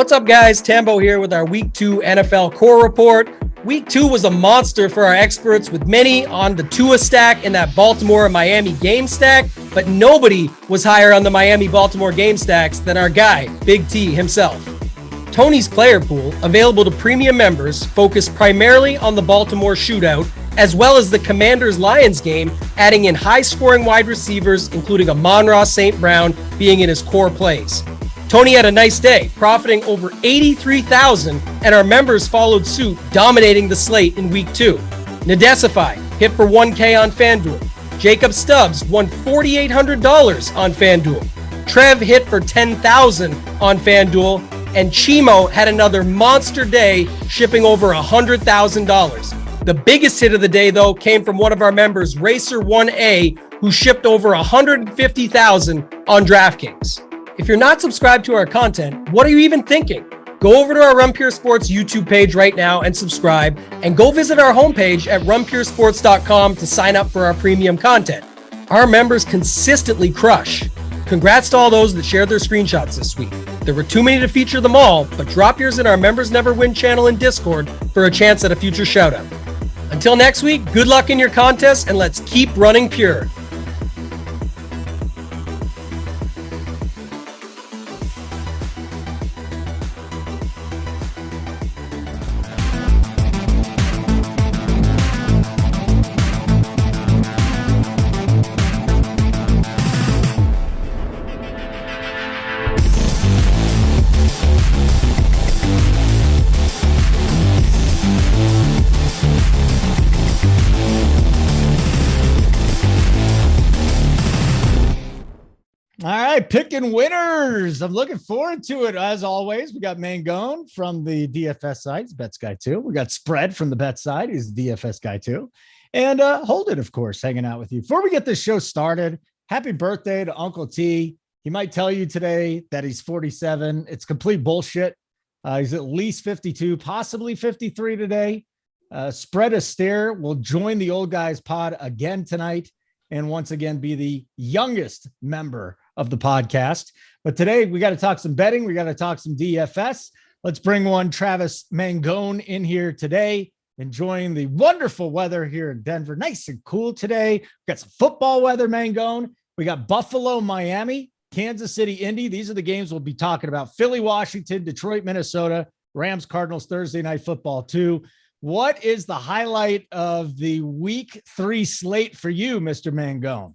What's up, guys? Tambo here with our Week 2 NFL Core Report. Week 2 was a monster for our experts, with many on the Tua stack in that Baltimore and Miami game stack, but nobody was higher on the Miami-Baltimore game stacks than our guy, Big T himself. Tony's player pool, available to premium members, focused primarily on the Baltimore shootout, as well as the Commanders-Lions game, adding in high-scoring wide receivers, including Amon-Ra St. Brown being in his core plays. Tony had a nice day, profiting over $83,000, and our members followed suit, dominating the slate in Week 2. Nadesify hit for $1K on FanDuel. Jacob Stubbs won $4,800 on FanDuel. Trev hit for $10,000 on FanDuel, and Chimo had another monster day, shipping over $100,000. The biggest hit of the day, though, came from one of our members, Racer1A, who shipped over $150,000 on DraftKings. If you're not subscribed to our content, what are you even thinking? Go over to our RunPureSports YouTube page right now and subscribe, and go visit our homepage at RunPureSports.com to sign up for our premium content. Our members consistently crush. Congrats to all those that shared their screenshots this week. There were too many to feature them all, but drop yours in our Members Never Win channel in Discord for a chance at a future shoutout. Until next week, good luck in your contest, and let's keep running pure. Picking winners. I'm looking forward to it. As always, we got Mangone from the DFS side. He's Bets Guy too. We got Spread from the Bet side. He's the DFS guy too. And Holden, of course, hanging out with you. Before we get this show started, happy birthday to Uncle T. He might tell you today that he's 47. It's complete bullshit. He's at least 52, possibly 53 today. Spread Astaire will join the Old Guys pod again tonight, and once again be the youngest member of the podcast. But today we got to talk some betting. We got to talk some DFS. Let's bring one Travis Mangone in here today, enjoying the wonderful weather here in Denver. Nice and cool today. We got some football weather, Mangone. We got Buffalo, Miami, Kansas City, Indy. These are the games we'll be talking about. Philly, Washington, Detroit, Minnesota, Rams, Cardinals, Thursday Night Football too. What is the highlight of the Week 3 slate for you, Mr. Mangone?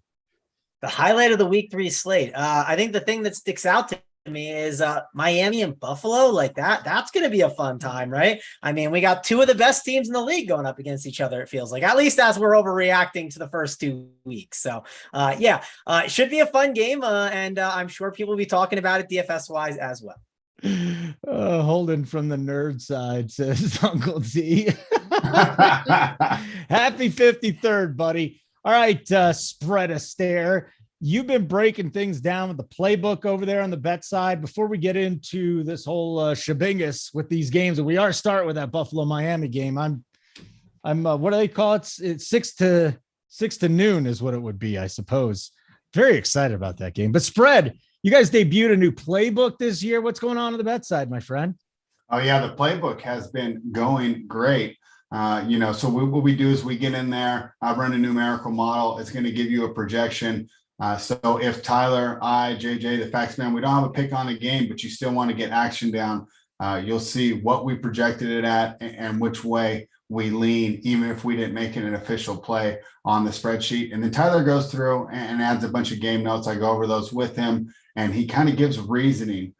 The highlight of the Week 3 slate. I think the thing that sticks out to me is Miami and Buffalo. Like that's going to be a fun time, right? I mean, we got two of the best teams in the league going up against each other, it feels like, at least as we're overreacting to the first 2 weeks. So it should be a fun game. And I'm sure people will be talking about it DFS wise as well. Holden from the nerd side says Uncle T. Happy 53rd, buddy. All right, Spread Astaire. You've been breaking things down with the playbook over there on the bet side. Before we get into this whole shabingus with these games, and we are starting with that Buffalo Miami game. I'm what do they call it? It's 6 to noon is what it would be, I suppose. Very excited about that game. But Spread, you guys debuted a new playbook this year. What's going on the bet side, my friend? Oh yeah, the playbook has been going great. So what we do is we get in there, run a numerical model. It's going to give you a projection. So if Tyler, JJ, the Facts Man, we don't have a pick on a game, but you still want to get action down, you'll see what we projected it at and which way we lean, even if we didn't make it an official play on the spreadsheet. And then Tyler goes through and adds a bunch of game notes. I go over those with him, and he kind of gives reasoning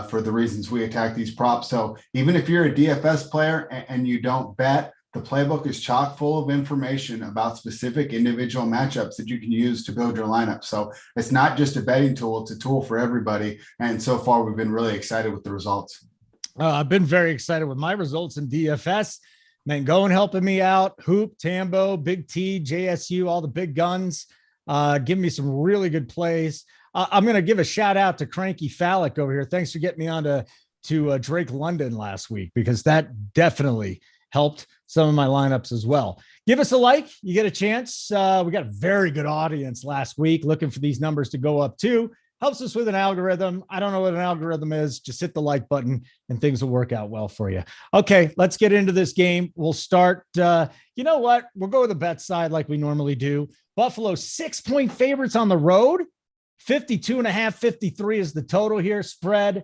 for the reasons we attack these props. So even if you're a DFS player and you don't bet, the playbook is chock full of information about specific individual matchups that you can use to build your lineup. So it's not just a betting tool, it's a tool for everybody. And so far, we've been really excited with the results. I've been very excited with my results in DFS. Mangone helping me out, Hoop, Tambo, Big T, JSU, all the big guns. Give me some really good plays. I'm going to give a shout out to Cranky Phallic over here. Thanks for getting me on to Drake London last week, because that definitely helped some of my lineups as well. Give us a like. You get a chance. We got a very good audience last week, looking for these numbers to go up too. helps us with an algorithm. I don't know what an algorithm is. Just hit the like button and things will work out well for you. Okay, let's get into this game. We'll start. You know what? We'll go with the bet side like we normally do. Buffalo 6-point favorites on the road. 52.5, 53 is the total here. Spread.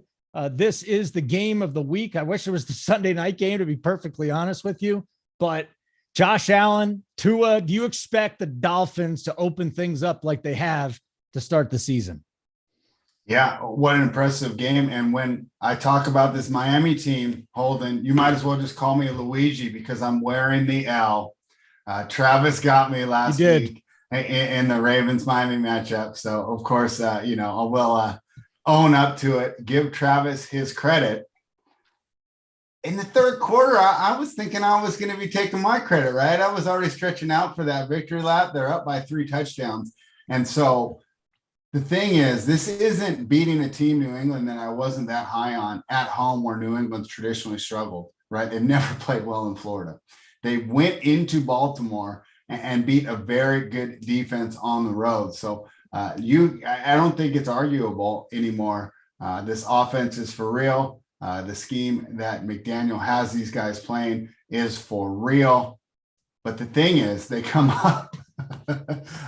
This is the game of the week. I wish it was the Sunday night game, to be perfectly honest with you. But Josh Allen, Tua, do you expect the Dolphins to open things up like they have to start the season? Yeah, what an impressive game. And when I talk about this Miami team, Holden, you might as well just call me Luigi because I'm wearing the L. Travis got me last week in the Ravens-Miami matchup. So, of course, I will own up to it, give Travis his credit. In the third quarter, I was thinking I was going to be taking my credit, right? I was already stretching out for that victory lap. They're up by 3 touchdowns. And so the thing is, this isn't beating a team, New England, that I wasn't that high on at home where New England's traditionally struggled, right? They've never played well in Florida. They went into Baltimore and beat a very good defense on the road. So I don't think it's arguable anymore. This offense is for real. The scheme that McDaniel has these guys playing is for real. But the thing is, they come up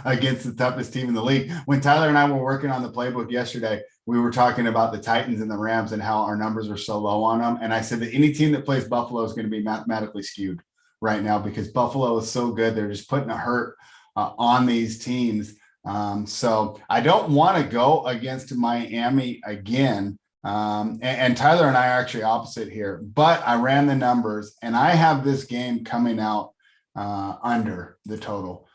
against the toughest team in the league. When Tyler and I were working on the playbook yesterday, we were talking about the Titans and the Rams and how our numbers are so low on them. And I said that any team that plays Buffalo is going to be mathematically skewed right now because Buffalo is so good. They're just putting a hurt on these teams. So I don't want to go against Miami again. And Tyler and I are actually opposite here, but I ran the numbers and I have this game coming out under the total.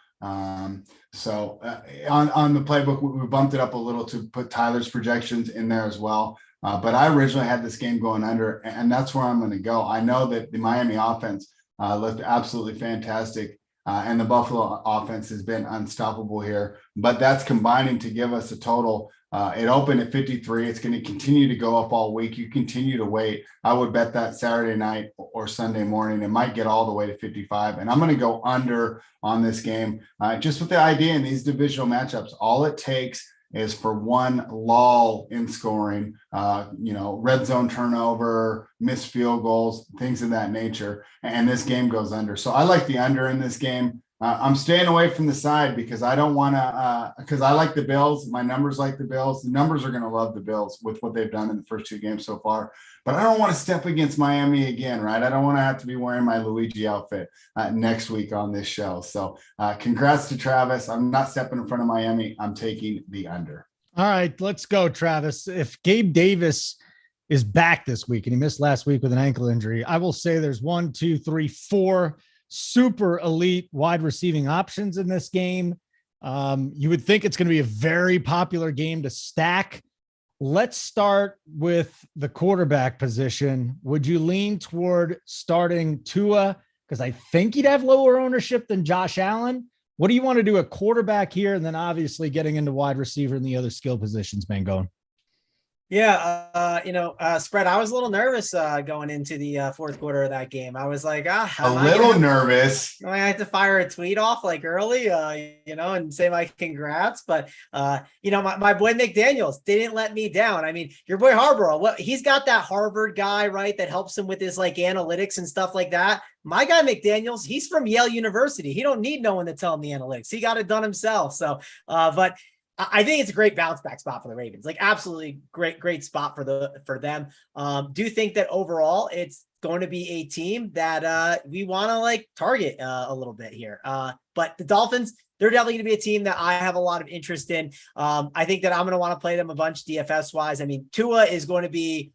So on the playbook, we bumped it up a little to put Tyler's projections in there as well. But I originally had this game going under, and that's where I'm going to go. I know that the Miami offense looked absolutely fantastic, and the Buffalo offense has been unstoppable here. But that's combining to give us a total. It opened at 53. It's going to continue to go up all week. You continue to wait. I would bet that Saturday night or Sunday morning. It might get all the way to 55. And I'm going to go under on this game. Just with the idea in these divisional matchups, all it takes is for one lull in scoring, red zone turnover, missed field goals, things of that nature. And this game goes under. So I like the under in this game. I'm staying away from the side because I don't want to, because I like the Bills. My numbers like the Bills. The numbers are going to love the Bills with what they've done in the first 2 games so far. But I don't want to step against Miami again, right? I don't want to have to be wearing my Luigi outfit next week on this show. So congrats to Travis. I'm not stepping in front of Miami. I'm taking the under. All right, let's go, Travis. If Gabe Davis is back this week and he missed last week with an ankle injury, I will say there's 1, 2, 3, 4 super elite wide receiving options in this game. You would think it's going to be a very popular game to stack. Let's start with the quarterback position. Would you lean toward starting Tua? Because I think he'd have lower ownership than Josh Allen. What do you want to do at quarterback here? And then obviously getting into wide receiver and the other skill positions, Mangone. Yeah, Spread, I was a little nervous going into the fourth quarter of that game. I was like, nervous. I had to fire a tweet off like early, and say my congrats. But, my boy McDaniels didn't let me down. I mean, your boy Harbaugh, he's got that Harvard guy, right, that helps him with his like analytics and stuff like that. My guy McDaniels, he's from Yale University. He don't need no one to tell him the analytics. He got it done himself. So, but I think it's a great bounce back spot for the Ravens. Like absolutely great spot for them. Do think that overall it's going to be a team that we want to like target a little bit here. But the Dolphins, they're definitely going to be a team that I have a lot of interest in. I think that I'm going to want to play them a bunch DFS wise. I mean, Tua is going to be,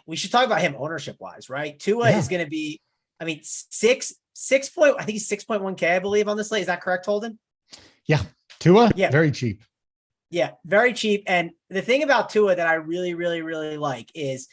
we should talk about him ownership wise, right? Tua is going to be, I think he's 6.1K, I believe on this slate. Is that correct, Holden? Yeah. Tua, very cheap. Yeah, very cheap. And the thing about Tua that I really, really, really like is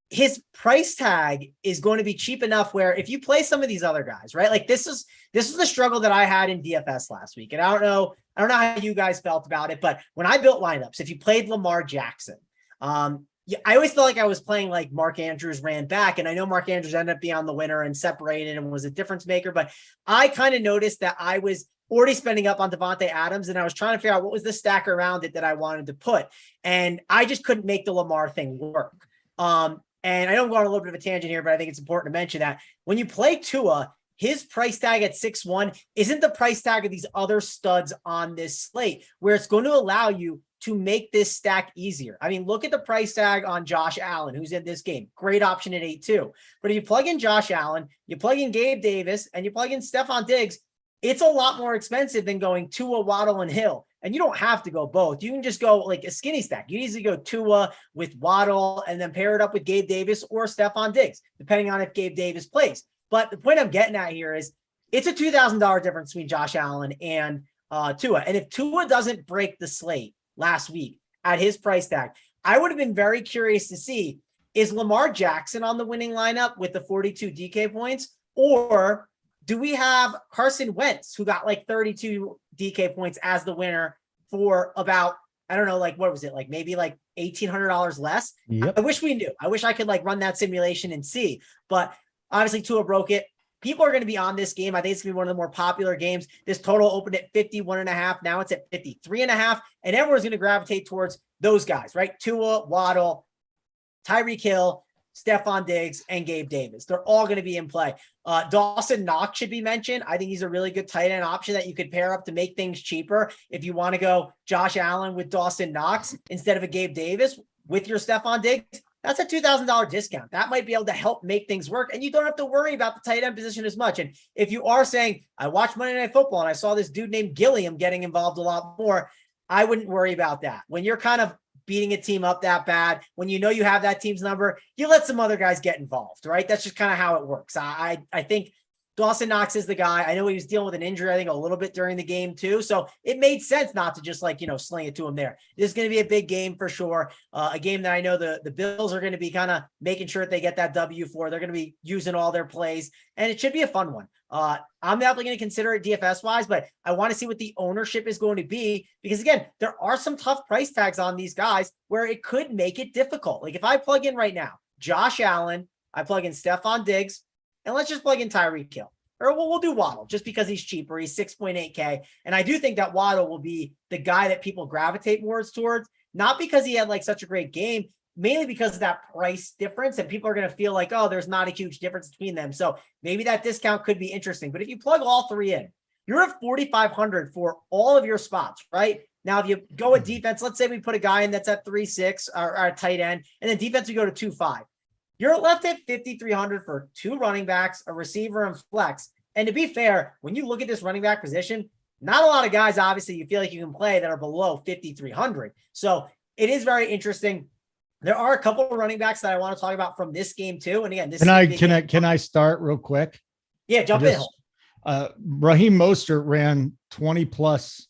his price tag is going to be cheap enough where if you play some of these other guys, right? Like this is the struggle that I had in DFS last week. And I don't know how you guys felt about it, but when I built lineups, if you played Lamar Jackson, I always felt like I was playing like Mark Andrews ran back. And I know Mark Andrews ended up being on the winner and separated and was a difference maker, but I kind of noticed that I was already spending up on Devontae Adams, and I was trying to figure out what was the stack around it that I wanted to put. And I just couldn't make the Lamar thing work. And I know I'm going on a little bit of a tangent here, but I think it's important to mention that when you play Tua, his price tag at 6-1 isn't the price tag of these other studs on this slate, where it's going to allow you to make this stack easier. I mean, look at the price tag on Josh Allen, who's in this game. Great option at 8-2. But if you plug in Josh Allen, you plug in Gabe Davis, and you plug in Stephon Diggs, it's a lot more expensive than going Tua, Waddle, and Hill. And you don't have to go both. You can just go like a skinny stack. You easily go Tua with Waddle and then pair it up with Gabe Davis or Stephon Diggs, depending on if Gabe Davis plays. But the point I'm getting at here is it's a $2,000 difference between Josh Allen and Tua. And if Tua doesn't break the slate last week at his price tag, I would have been very curious to see, is Lamar Jackson on the winning lineup with the 42 DK points? Or do we have Carson Wentz, who got like 32 DK points as the winner for about, I don't know, like, what was it? Like maybe like $1,800 less. Yep. I wish we knew. I wish I could like run that simulation and see, but obviously Tua broke it. People are going to be on this game. I think it's going to be one of the more popular games. This total opened at 51.5. Now it's at 53.5, and everyone's going to gravitate towards those guys, right? Tua, Waddle, Tyreek Hill, Stephon Diggs, and Gabe Davis. They're all going to be in play. Dawson Knox should be mentioned. I think he's a really good tight end option that you could pair up to make things cheaper. If you want to go Josh Allen with Dawson Knox instead of a Gabe Davis with your Stephon Diggs, that's a $2,000 discount. That might be able to help make things work. And you don't have to worry about the tight end position as much. And if you are saying, I watched Monday Night Football and I saw this dude named Gilliam getting involved a lot more, I wouldn't worry about that. When you're kind of beating a team up that bad, when you know you have that team's number, you let some other guys get involved, right? That's just kind of how it works. I think Dawson Knox is the guy. I know he was dealing with an injury, I think a little bit during the game too. So it made sense not to just like, sling it to him there. This is going to be a big game for sure. A game that I know the Bills are going to be kind of making sure that they get that W for. They're going to be using all their plays, and it should be a fun one. I'm definitely going to consider it DFS wise, but I want to see what the ownership is going to be, because again, there are some tough price tags on these guys where it could make it difficult. Like if I plug in right now, Josh Allen, I plug in Stephon Diggs, and let's just plug in Tyreek Hill, or we'll do Waddle just because he's cheaper. He's 6.8K. And I do think that Waddle will be the guy that people gravitate more towards, not because he had like such a great game, mainly because of that price difference, and people are going to feel like, oh, there's not a huge difference between them. So maybe that discount could be interesting. But if you plug all three in, you're at 4,500 for all of your spots, right? Now, if you go with defense, let's say we put a guy in that's at 3.6 or a tight end, and then defense, we go to 2.5. You're left at 5,300 for two running backs, a receiver, and flex. And to be fair, when you look at this running back position, not a lot of guys, obviously, you feel like you can play that are below 5,300. So it is very interesting. There are a couple of running backs that I want to talk about from this game too. And again, can I start real quick? Yeah, jump in. Raheem Mostert ran 20 plus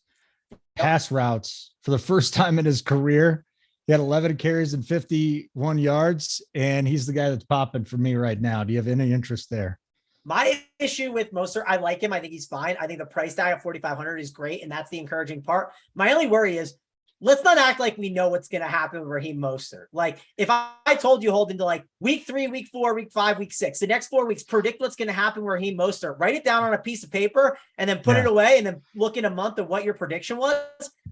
pass routes for the first time in his career. He had 11 carries and 51 yards, and he's the guy that's popping for me right now. Do you have any interest there? My issue with Mostert, I like him. I think he's fine. I think the price tag of 4,500 is great, and that's the encouraging part. My only worry is, let's not act like we know what's going to happen with Raheem Mostert. Like if I told you hold into like week 3, week 4, week 5, week 6, the next 4 weeks, predict what's going to happen with Raheem Mostert, write it down on a piece of paper and then put it away and then look in a month at what your prediction was.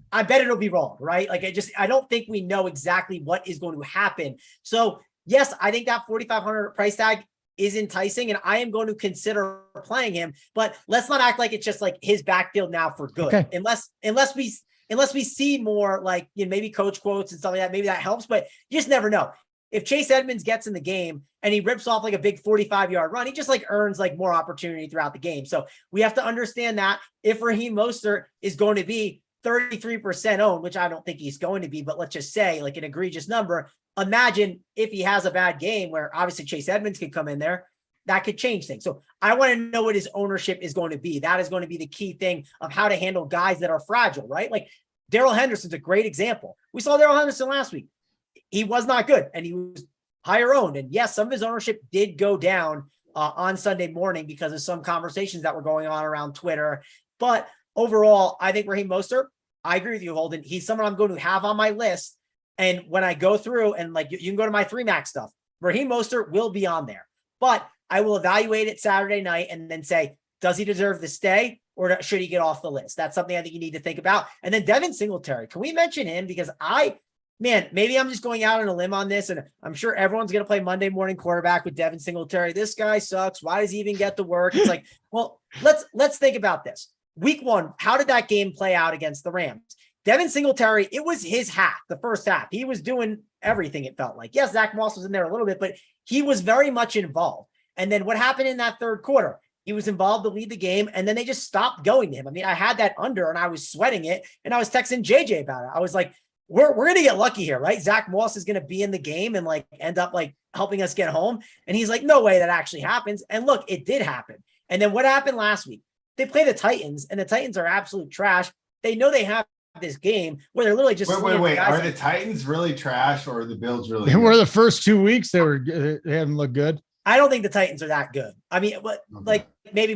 I bet it'll be wrong, right? Like I don't think we know exactly what is going to happen. So yes, I think that 4,500 price tag is enticing, and I am going to consider playing him, but let's not act like it's just like his backfield now for good. Okay. Unless we see more like, maybe coach quotes and stuff like that, maybe that helps, but you just never know. If Chase Edmonds gets in the game and he rips off like a big 45-yard run, he just like earns like more opportunity throughout the game. So we have to understand that if Raheem Mostert is going to be 33% owned, which I don't think he's going to be, but let's just say like an egregious number. Imagine if he has a bad game where obviously Chase Edmonds could come in there, that could change things. So I want to know what his ownership is going to be. That is going to be the key thing of how to handle guys that are fragile, right? Like Darrell Henderson's a great example. We saw Darrell Henderson last week. He was not good, and he was higher owned. And yes, some of his ownership did go down on Sunday morning because of some conversations that were going on around Twitter. But overall, I think Raheem Mostert, I agree with you, Holden. He's someone I'm going to have on my list. And when I go through and like, you can go to my 3-max stuff, Raheem Mostert will be on there, but I will evaluate it Saturday night and then say, does he deserve to stay or should he get off the list? That's something I think you need to think about. And then Devin Singletary, can we mention him? Because maybe I'm just going out on a limb on this, and I'm sure everyone's going to play Monday morning quarterback with Devin Singletary. This guy sucks. Why does he even get the work? It's like, well, let's think about this. Week 1, how did that game play out against the Rams? Devin Singletary, it was his half, the first half. He was doing everything, it felt like. Yes, Zach Moss was in there a little bit, but he was very much involved. And then what happened in that third quarter? He was involved to lead the game, and then they just stopped going to him. I mean, I had that under, and I was sweating it, and I was texting JJ about it. I was like, we're going to get lucky here, right? Zach Moss is going to be in the game and like end up like helping us get home. And he's like, no way that actually happens. And look, it did happen. And then what happened last week? They play the Titans, and the Titans are absolute trash. They know they have this game where they're literally just wait. Are the Titans really trash or are the Bills really? They were the first 2 weeks. They haven't looked good. I don't think the Titans are that good. I mean, like maybe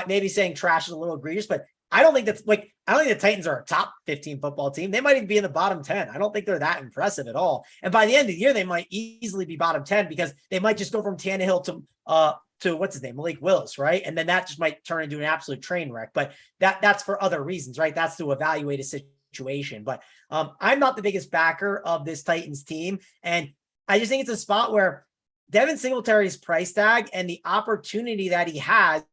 maybe saying trash is a little egregious, but I don't think the Titans are a top 15 football team. They might even be in the bottom 10. I don't think they're that impressive at all. And by the end of the year, they might easily be bottom 10 because they might just go from Tannehill to what's his name, Malik Willis, right? And then that just might turn into an absolute train wreck. But that's for other reasons, right? That's to evaluate a situation. But I'm not the biggest backer of this Titans team, and I just think it's a spot where Devin Singletary's price tag and the opportunity that he has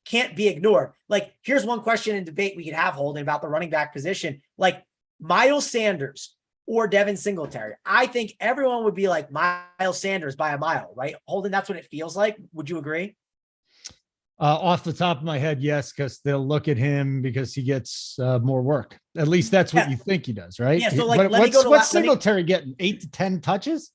can't be ignored. Like, here's one question and debate we could have, Holden, about the running back position. Like, Miles Sanders or Devin Singletary. I think everyone would be like Miles Sanders by a mile, right? Holden, that's what it feels like. Would you agree? Off the top of my head, yes, because they'll look at him because he gets more work. At least that's what you think he does, right? Yeah. So like, what's Singletary getting? 8 to 10 touches?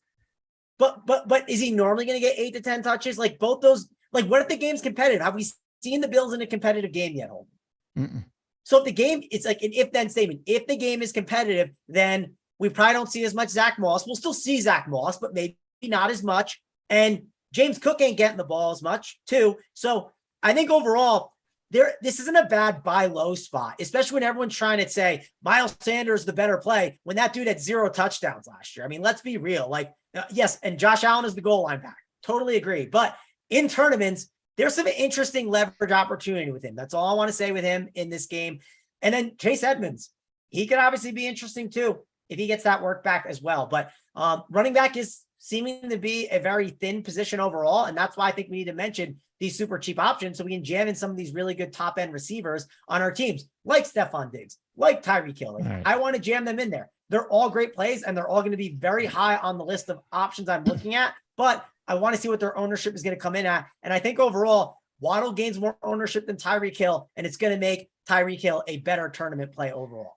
But is he normally going to get 8 to 10 touches? Like both those. Like, what if the game's competitive? Have we seen the Bills in a competitive game yet, Holden? Mm-mm. So if the game, it's like an if-then statement. If the game is competitive, then we probably don't see as much Zach Moss. We'll still see Zach Moss, but maybe not as much. And James Cook ain't getting the ball as much, too. So I think overall, this isn't a bad buy low spot, especially when everyone's trying to say Miles Sanders the better play when that dude had 0 touchdowns last year. I mean, let's be real. Like, yes, and Josh Allen is the goal line back. Totally agree. But in tournaments, there's some interesting leverage opportunity with him. That's all I want to say with him in this game. And then Chase Edmonds, he could obviously be interesting too if he gets that work back as well. But running back is seeming to be a very thin position overall. And that's why I think we need to mention these super cheap options so we can jam in some of these really good top end receivers on our teams, like Stephon Diggs, like Tyreek Hill. Right. I want to jam them in there. They're all great plays and they're all going to be very high on the list of options I'm looking at, but I want to see what their ownership is going to come in at. And I think overall, Waddle gains more ownership than Tyreek Hill, and it's going to make Tyreek Hill a better tournament play overall.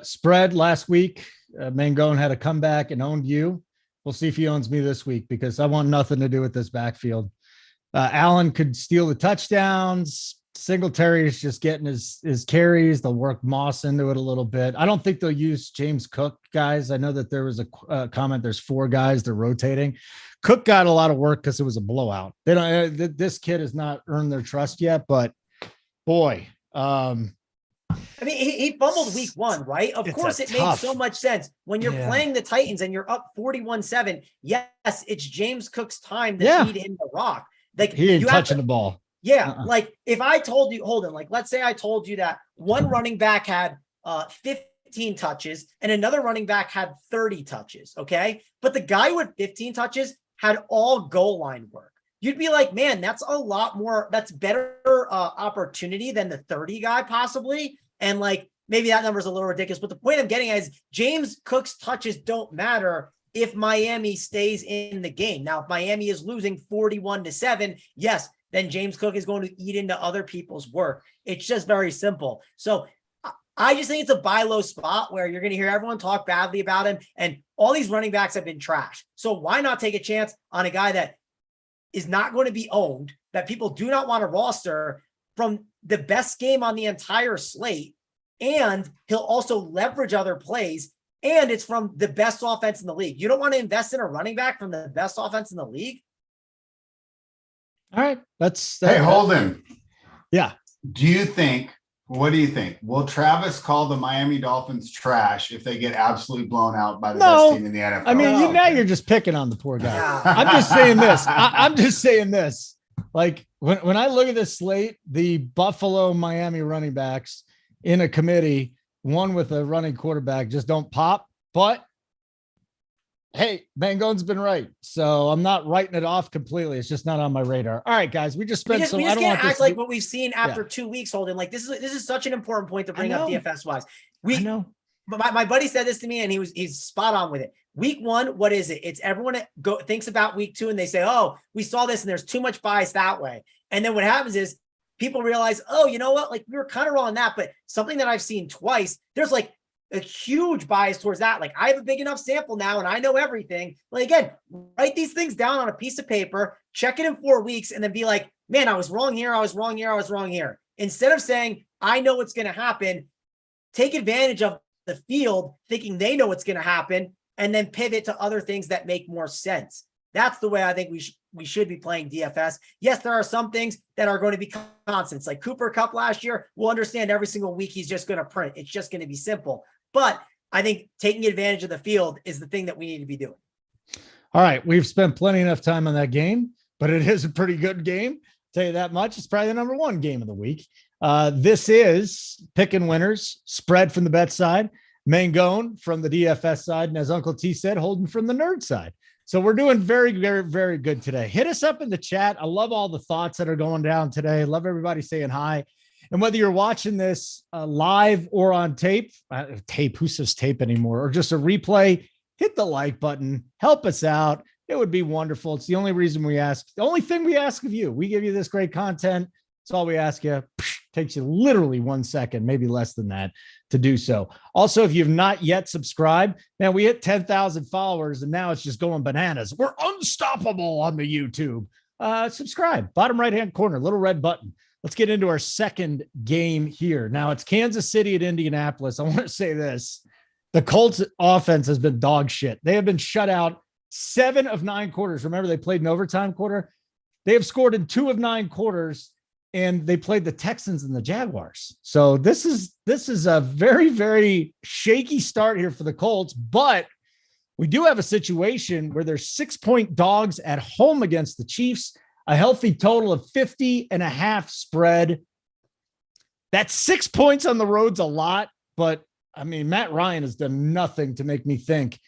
Spread last week, Mangone had a comeback and owned you. We'll see if he owns me this week because I want nothing to do with this backfield. Allen could steal the touchdowns. Singletary is just getting his carries. They'll work Moss into it a little bit. I don't think they'll use James Cook, guys. I know that there was a comment. There's 4 guys they're rotating. Cook got a lot of work because it was a blowout. They don't. This kid has not earned their trust yet, but boy, I mean, he fumbled week 1, right? Of course, it makes so much sense when you're playing the Titans and you're up 41-7. Yes, it's James Cook's time to feed him the rock. Like he ain't touching the ball. Yeah, like if I told you, Holden, like let's say I told you that one running back had 15 touches and another running back had 30 touches, okay? But the guy with 15 touches had all goal line work. You'd be like, man, that's a lot more, that's better opportunity than the 30 guy possibly. And like, maybe that number is a little ridiculous, but the point I'm getting at is James Cook's touches don't matter if Miami stays in the game. Now, if Miami is losing 41-7, yes, then James Cook is going to eat into other people's work. It's just very simple. So I just think it's a buy low spot where you're going to hear everyone talk badly about him. And all these running backs have been trashed. So why not take a chance on a guy that is not going to be owned, that people do not want to roster from the best game on the entire slate. And he'll also leverage other plays. And it's from the best offense in the league. You don't want to invest in a running back from the best offense in the league. All right. Hey, Holden. Yeah. What do you think? Will Travis call the Miami Dolphins trash if they get absolutely blown out by the No. best team in the NFL? I mean, now you're just picking on the poor guy. I'm just saying this. I'm just saying this. Like when I look at this slate, the Buffalo Miami running backs in a committee, one with a running quarterback, just don't pop. But hey, Mangone's been right. So I'm not writing it off completely. It's just not on my radar. All right, guys, we just spent we just can't act like what we've seen after 2 weeks, Holden. Like this is such an important point to bring up DFS wise. I know. My buddy said this to me and he's spot on with it. Week 1, what is it? It's everyone thinks about week 2 and they say, oh, we saw this and there's too much bias that way. And then what happens is people realize, oh, you know what? Like we were kind of wrong on that, but something that I've seen twice, there's like a huge bias towards that. Like I have a big enough sample now and I know everything. Like again, write these things down on a piece of paper, check it in 4 weeks and then be like, man, I was wrong here. I was wrong here. I was wrong here. Instead of saying, I know what's going to happen, take advantage of the field thinking they know what's going to happen and then pivot to other things that make more sense. That's the way I think we should be playing DFS. Yes, there are some things that are going to be constants. Like Cooper Kupp last year, we'll understand every single week he's just going to print. It's just going to be simple. But I think taking advantage of the field is the thing that we need to be doing. All right. We've spent plenty enough time on that game, but it is a pretty good game. Tell you that much. It's probably the number 1 game of the week. This is picking winners, spread from the bet side, Mangone from the DFS side, and as Uncle T said, Holden from the nerd side. So we're doing very, very, very good today. Hit us up in the chat. I love all the thoughts that are going down today. Love everybody saying hi. And whether you're watching this live or on tape, who says tape anymore, or just a replay, hit the like button, help us out. It would be wonderful. It's the only reason we ask, the only thing we ask of you. We give you this great content. That's all we ask you. Takes you literally 1 second, maybe less than that, to do so. Also, if you've not yet subscribed, man, we hit 10,000 followers and now it's just going bananas. We're unstoppable on the YouTube. Subscribe, bottom right-hand corner, little red button. Let's get into our second game here. Now it's Kansas City at Indianapolis. I want to say this. The Colts offense has been dog shit. They have been shut out 7 of 9 quarters. Remember, they played an overtime quarter. They have scored in 2 of 9 quarters, and they played the Texans and the Jaguars. So this is a very, very shaky start here for the Colts, but we do have a situation where there's 6-point dogs at home against the Chiefs, a healthy total of 50.5 spread. That's 6 points on the road's a lot, but I mean, Matt Ryan has done nothing to make me think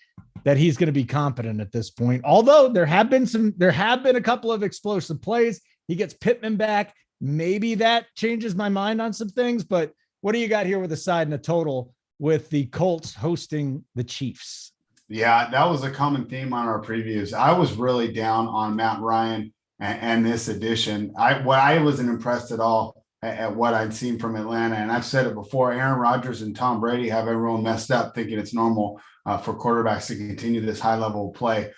that he's going to be competent at this point. Although there have been a couple of explosive plays. He gets Pittman back. Maybe that changes my mind on some things, but what do you got here with a side and a total with the Colts hosting the Chiefs? Yeah, that was a common theme on our previews. I was really down on Matt Ryan and this edition. I wasn't impressed at all at what I'd seen from Atlanta. And I've said it before, Aaron Rodgers and Tom Brady have everyone messed up thinking it's normal for quarterbacks to continue this high level of play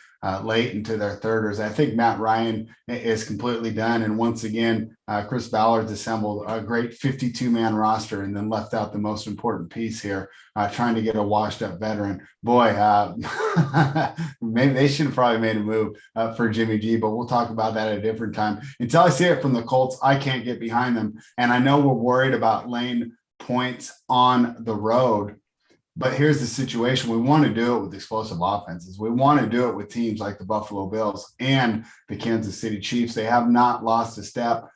late into their thirders. I think Matt Ryan is completely done. And once again, Chris Ballard's assembled a great 52-man roster and then left out the most important piece here, trying to get a washed up veteran. Boy, maybe they should have probably made a move for Jimmy G, but we'll talk about that at a different time. Until I see it from the Colts, I can't get behind them. And I know we're worried about laying points on the road, but here's the situation. We want to do it with explosive offenses. We want to do it with teams like the Buffalo Bills and the Kansas City Chiefs. They have not lost a step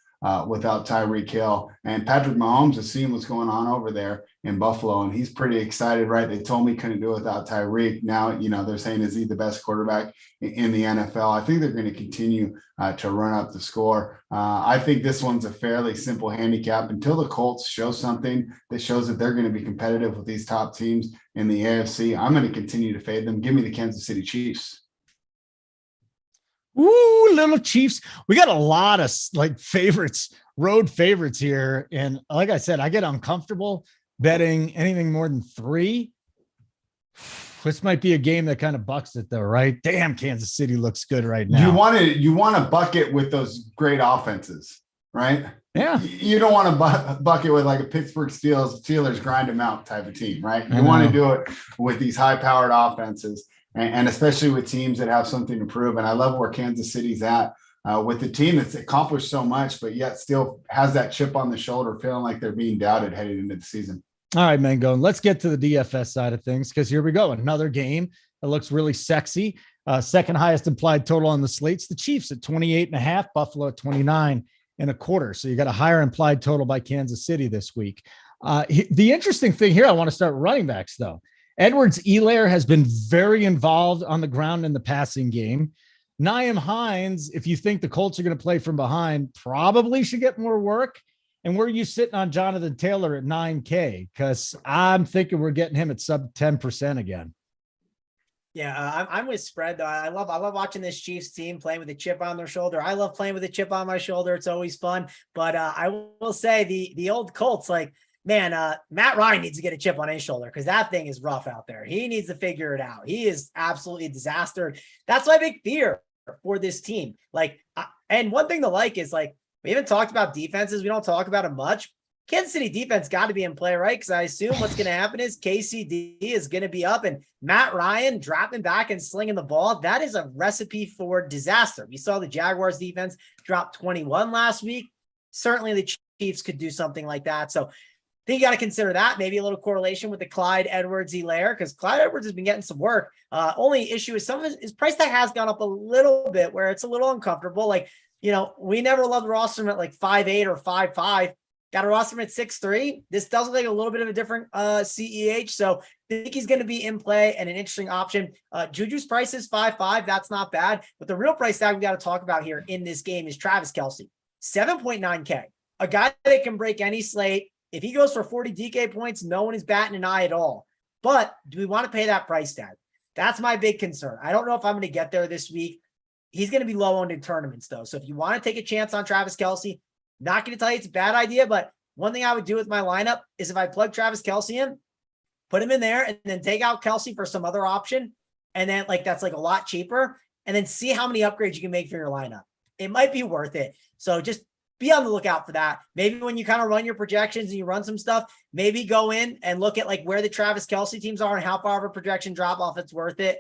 without Tyreek Hill. And Patrick Mahomes has seen what's going on over there in Buffalo, and he's pretty excited, right? They told me couldn't do it without Tyreek. Now, they're saying, is he the best quarterback in the NFL? I think they're going to continue to run up the score. I think this one's a fairly simple handicap until the Colts show something that shows that they're going to be competitive with these top teams in the AFC. I'm going to continue to fade them. Give me the Kansas City Chiefs. Ooh, little Chiefs. We got a lot of favorites, road favorites here. And like I said, I get uncomfortable betting anything more than 3. This might be a game that kind of bucks it though, right? Damn, Kansas City looks good right now. You want to bucket with those great offenses, right? Yeah. You don't want to bucket with like a Pittsburgh Steelers grind them out type of team, right? You want to do it with these high-powered offenses. And especially with teams that have something to prove. And I love where Kansas City's at with the team that's accomplished so much, but yet still has that chip on the shoulder, feeling like they're being doubted heading into the season. All right, Mangone, let's get to the DFS side of things, because here we go. Another game that looks really sexy. Second highest implied total on the slates, the Chiefs at 28.5, Buffalo at 29.25. So you got a higher implied total by Kansas City this week. The interesting thing here, I want to start running backs though. Edwards-Helaire has been very involved on the ground in the passing game. Nyheim Hines, if you think the Colts are going to play from behind, probably should get more work. And where are you sitting on Jonathan Taylor at 9K? Because I'm thinking we're getting him at sub 10% again. Yeah, I'm with Spread though. I love watching this Chiefs team playing with a chip on their shoulder. I love playing with a chip on my shoulder. It's always fun. But I will say the old Colts, like, man, Matt Ryan needs to get a chip on his shoulder because that thing is rough out there. He needs to figure it out. He is absolutely a disaster. That's my big fear for this team. Like, and one thing to like is, like, we haven't talked about defenses. We don't talk about it much. Kansas City defense got to be in play, right? Because I assume what's going to happen is KCD is going to be up and Matt Ryan dropping back and slinging the ball. That is a recipe for disaster. We saw the Jaguars defense drop 21 last week. Certainly the Chiefs could do something like that. So I think you got to consider that. Maybe a little correlation with the Clyde Edwards-Helaire, because Clyde Edwards has been getting some work. Only issue is some of his price tag has gone up a little bit where it's a little uncomfortable. Like, you know, we never loved roster him at like 5'8" or 5'5". Got a roster him at 6'3". This does look like a little bit of a different CEH. So I think he's going to be in play and an interesting option. Juju's price is 5'5". That's not bad. But the real price tag we got to talk about here in this game is Travis Kelce, 7.9K. A guy that can break any slate. If he goes for 40 DK points, no one is batting an eye at all. But do we want to pay that price tag? That's my big concern. I don't know if I'm going to get there this week. He's going to be low owned in tournaments, though. So if you want to take a chance on Travis Kelce, not going to tell you it's a bad idea, but one thing I would do with my lineup is if I plug Travis Kelce in, put him in there, and then take out Kelce for some other option, and then that's like a lot cheaper, and then see how many upgrades you can make for your lineup. It might be worth it. So just be on the lookout for that. Maybe when you kind of run your projections and you run some stuff, maybe go in and look at like where the Travis Kelce teams are and how far of a projection drop off it's worth it,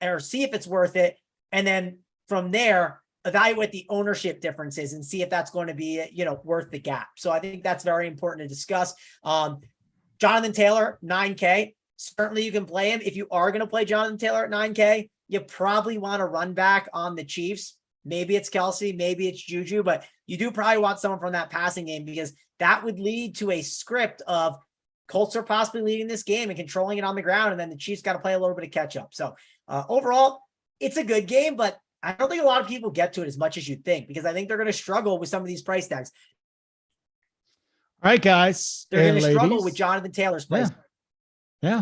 or see if it's worth it, and then from there, evaluate the ownership differences and see if that's going to be, worth the gap. So I think that's very important to discuss. Jonathan Taylor, 9K. Certainly you can play him. If you are going to play Jonathan Taylor at 9K, you probably want to run back on the Chiefs. Maybe it's Kelce, maybe it's Juju, but you do probably want someone from that passing game because that would lead to a script of Colts are possibly leading this game and controlling it on the ground. And then the Chiefs got to play a little bit of catch up. So overall, it's a good game, but I don't think a lot of people get to it as much as you think, because I think they're going to struggle with some of these price tags. All right, guys. They're going to struggle with Jonathan Taylor's price. Yeah.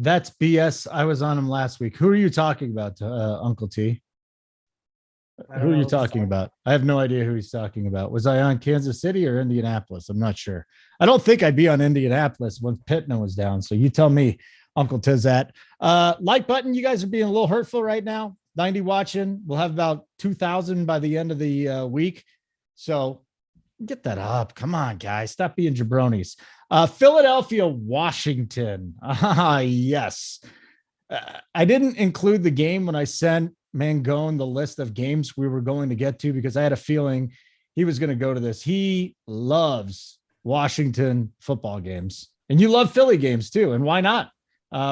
That's BS. I was on him last week. Who are you talking about, Uncle T? Who are you talking about? I have no idea who he's talking about. Was I on Kansas City or Indianapolis? I'm not sure. I don't think I'd be on Indianapolis when Pittman was down. So you tell me, Uncle Tizat. Like button, you guys are being a little hurtful right now. 90 watching. We'll have about 2,000 by the end of the week. So get that up. Come on, guys. Stop being jabronis. Philadelphia, Washington. Yes. I didn't include the game when I sent Mangone the list of games we were going to get to because I had a feeling he was going to go to this. He loves Washington football games. And you love Philly games too. And why not?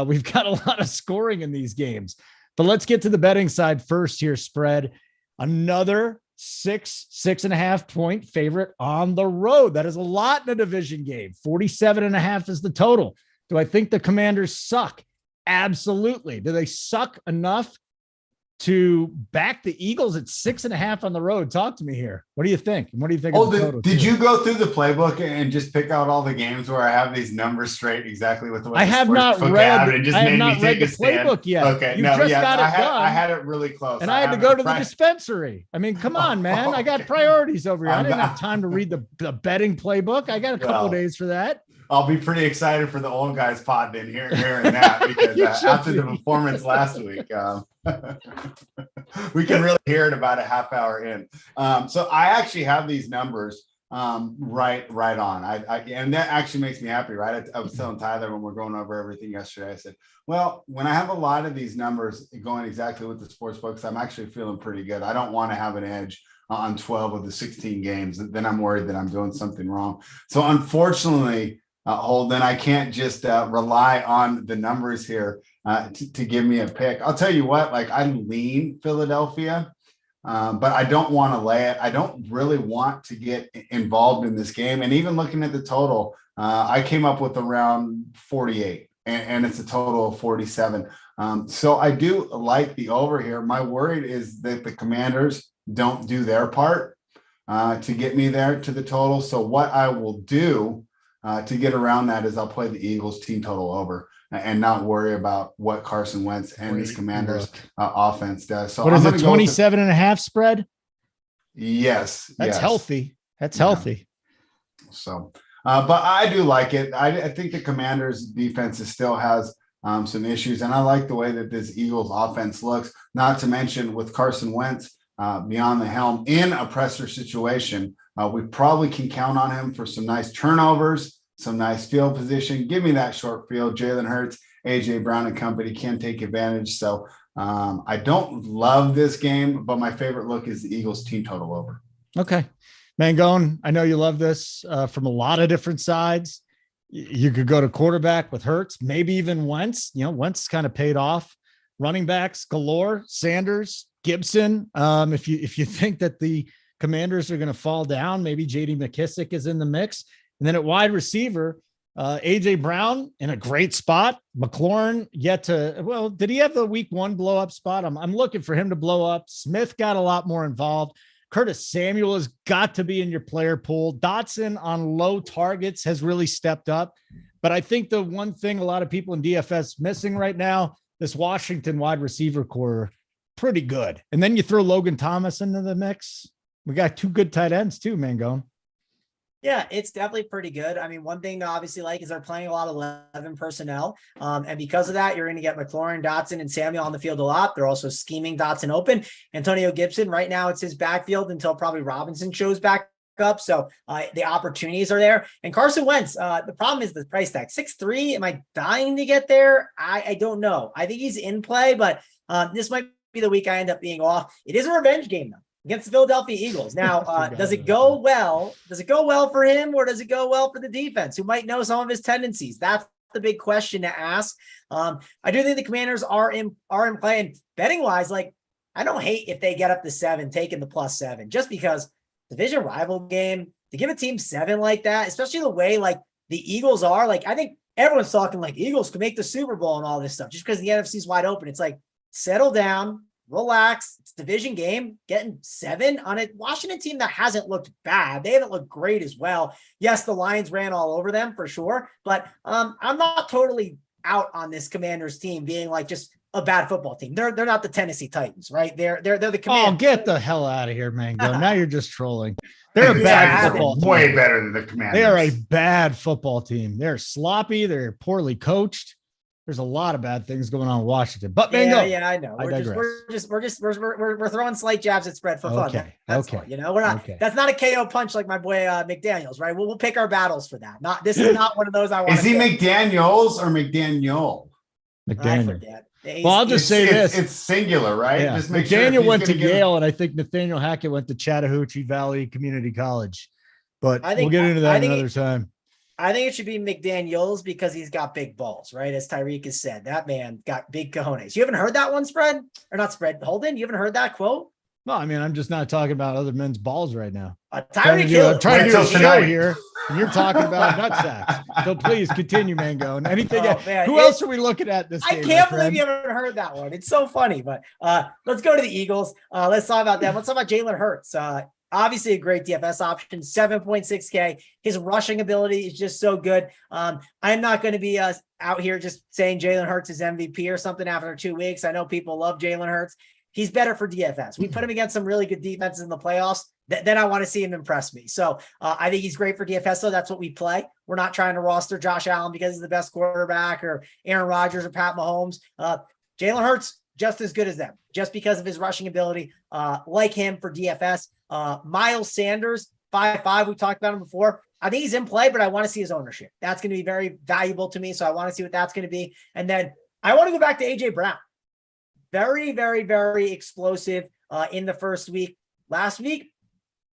We've got a lot of scoring in these games, but let's get to the betting side first here. Spread another 6.5 point favorite on the road. That is a lot in a division game. 47.5 is the total. Do I think the Commanders suck? Absolutely. Do they suck enough to back the Eagles at 6.5 on the road? Talk to me here. What do you think? What do you think? Did you go through the playbook and just pick out all the games where I have these numbers straight exactly with the way I have not read the playbook yet. Okay, you just got it done. I had it really close, and I had to go to the dispensary. I mean, come on, man. Okay. I got priorities over here. I didn't have time to read the betting playbook. I got a couple of days for that. I'll be pretty excited for the old guys pod in hearing that because after the performance last week, we can really hear it about a half hour in. So I actually have these numbers right on. And that actually makes me happy, right? I was telling Tyler when we're going over everything yesterday, I said, well, when I have a lot of these numbers going exactly with the sports books, I'm actually feeling pretty good. I don't want to have an edge on 12 of the 16 games. Then I'm worried that I'm doing something wrong. So unfortunately, Holden. I can't just rely on the numbers here to give me a pick. I'll tell you what, like I lean Philadelphia, but I don't want to lay it. I don't really want to get involved in this game. And even looking at the total, I came up with around 48, and it's a total of 47. So I do like the over here. My worry is that the Commanders don't do their part to get me there to the total. So what I will do to get around that is I'll play the Eagles team total over and not worry about what Carson Wentz and his Commanders offense does. So what is it, 27.5 spread? Yes. That's healthy. That's healthy. So, but I do like it. I think the Commanders defense still has some issues, and I like the way that this Eagles offense looks, not to mention with Carson Wentz beyond the helm in a pressure situation. We probably can count on him for some nice turnovers, some nice field position. Give me that short field. Jalen Hurts, AJ Brown and company can take advantage. So I don't love this game, but my favorite look is the Eagles team total over. Okay. Mangone, I know you love this from a lot of different sides. You could go to quarterback with Hurts, maybe even Wentz. Wentz kind of paid off. Running backs galore, Sanders, Gibson. If you think that the Commanders are going to fall down, maybe JD McKissick is in the mix. And then at wide receiver, AJ Brown in a great spot. McLaurin did he have the week 1 blow up spot? I'm looking for him to blow up. Smith got a lot more involved. Curtis Samuel has got to be in your player pool. Dotson on low targets has really stepped up. But I think the one thing a lot of people in DFS missing right now, this Washington wide receiver core, pretty good. And then you throw Logan Thomas into the mix. We got 2 good tight ends too, Mangone. Yeah, it's definitely pretty good. I mean, one thing to obviously like is they're playing a lot of 11 personnel. And because of that, you're going to get McLaurin, Dotson, and Samuel on the field a lot. They're also scheming Dotson open. Antonio Gibson, right now it's his backfield until probably Robinson shows back up. So the opportunities are there. And Carson Wentz, the problem is the price tag. 6'3". Am I dying to get there? I don't know. I think he's in play, but this might be the week I end up being off. It is a revenge game, though, against the Philadelphia Eagles. Now, does it go well? Does it go well for him, or does it go well for the defense, who might know some of his tendencies? That's the big question to ask. I do think the Commanders are in play, and betting wise, like I don't hate if they get up to 7, taking the +7, just because division rival game to give a team 7 like that, especially the way like the Eagles are. Like I think everyone's talking like Eagles could make the Super Bowl and all this stuff just because the NFC is wide open. It's like settle down. Relax. It's a division game. Getting 7 on a Washington team that hasn't looked bad. They haven't looked great as well. Yes, the Lions ran all over them for sure, but I'm not totally out on this Commanders team being like just a bad football team. They're not the Tennessee Titans, right? They're the Commanders. Oh, get the hell out of here, Mango. Now you're just trolling. They're a bad football team. Way better than the Commanders. They are a bad football team. They're sloppy. They're poorly coached. There's a lot of bad things going on in Washington, but Mango, I know. We're throwing slight jabs at spread for fun. Okay. That's all, we're not. Okay. That's not a KO punch like my boy McDaniels, right? We'll pick our battles for that. This is not one of those I want. Is he McDaniels or McDaniel? McDaniel. Well, I'll just say this: it's singular, right? Yeah. Just make McDaniel sure went to Yale, and I think Nathaniel Hackett went to Chattahoochee Valley Community College. But we'll get into that another time. I think it should be McDaniels because he's got big balls, right? As Tyreek has said, that man got big cojones. You haven't heard that one, Spread? Or not Spread, Holden? You haven't heard that quote? No, I mean, I'm just not talking about other men's balls right now. Tyreek Hill. Trying to do a show here, and you're talking about nutsacks. So please continue, Mango. And anything who else are we looking at this game? I can't believe you haven't heard that one. It's so funny. But let's go to the Eagles. Let's talk about them. Let's talk about Jalen Hurts. Obviously a great DFS option, 7.6K. His rushing ability is just so good. I'm not going to be out here just saying Jalen Hurts is MVP or something after 2 weeks. I know people love Jalen Hurts. He's better for DFS. We put him against some really good defenses in the playoffs. Then I want to see him impress me. So I think he's great for DFS. So that's what we play. We're not trying to roster Josh Allen because he's the best quarterback, or Aaron Rodgers or Pat Mahomes. Jalen Hurts, just as good as them, just because of his rushing ability. Like him for DFS. Miles Sanders, 5'5". We talked about him before. I think he's in play, but I want to see his ownership. That's going to be very valuable to me. So I want to see what that's going to be. And then I want to go back to AJ Brown. Very, very, very explosive in the first week. Last week,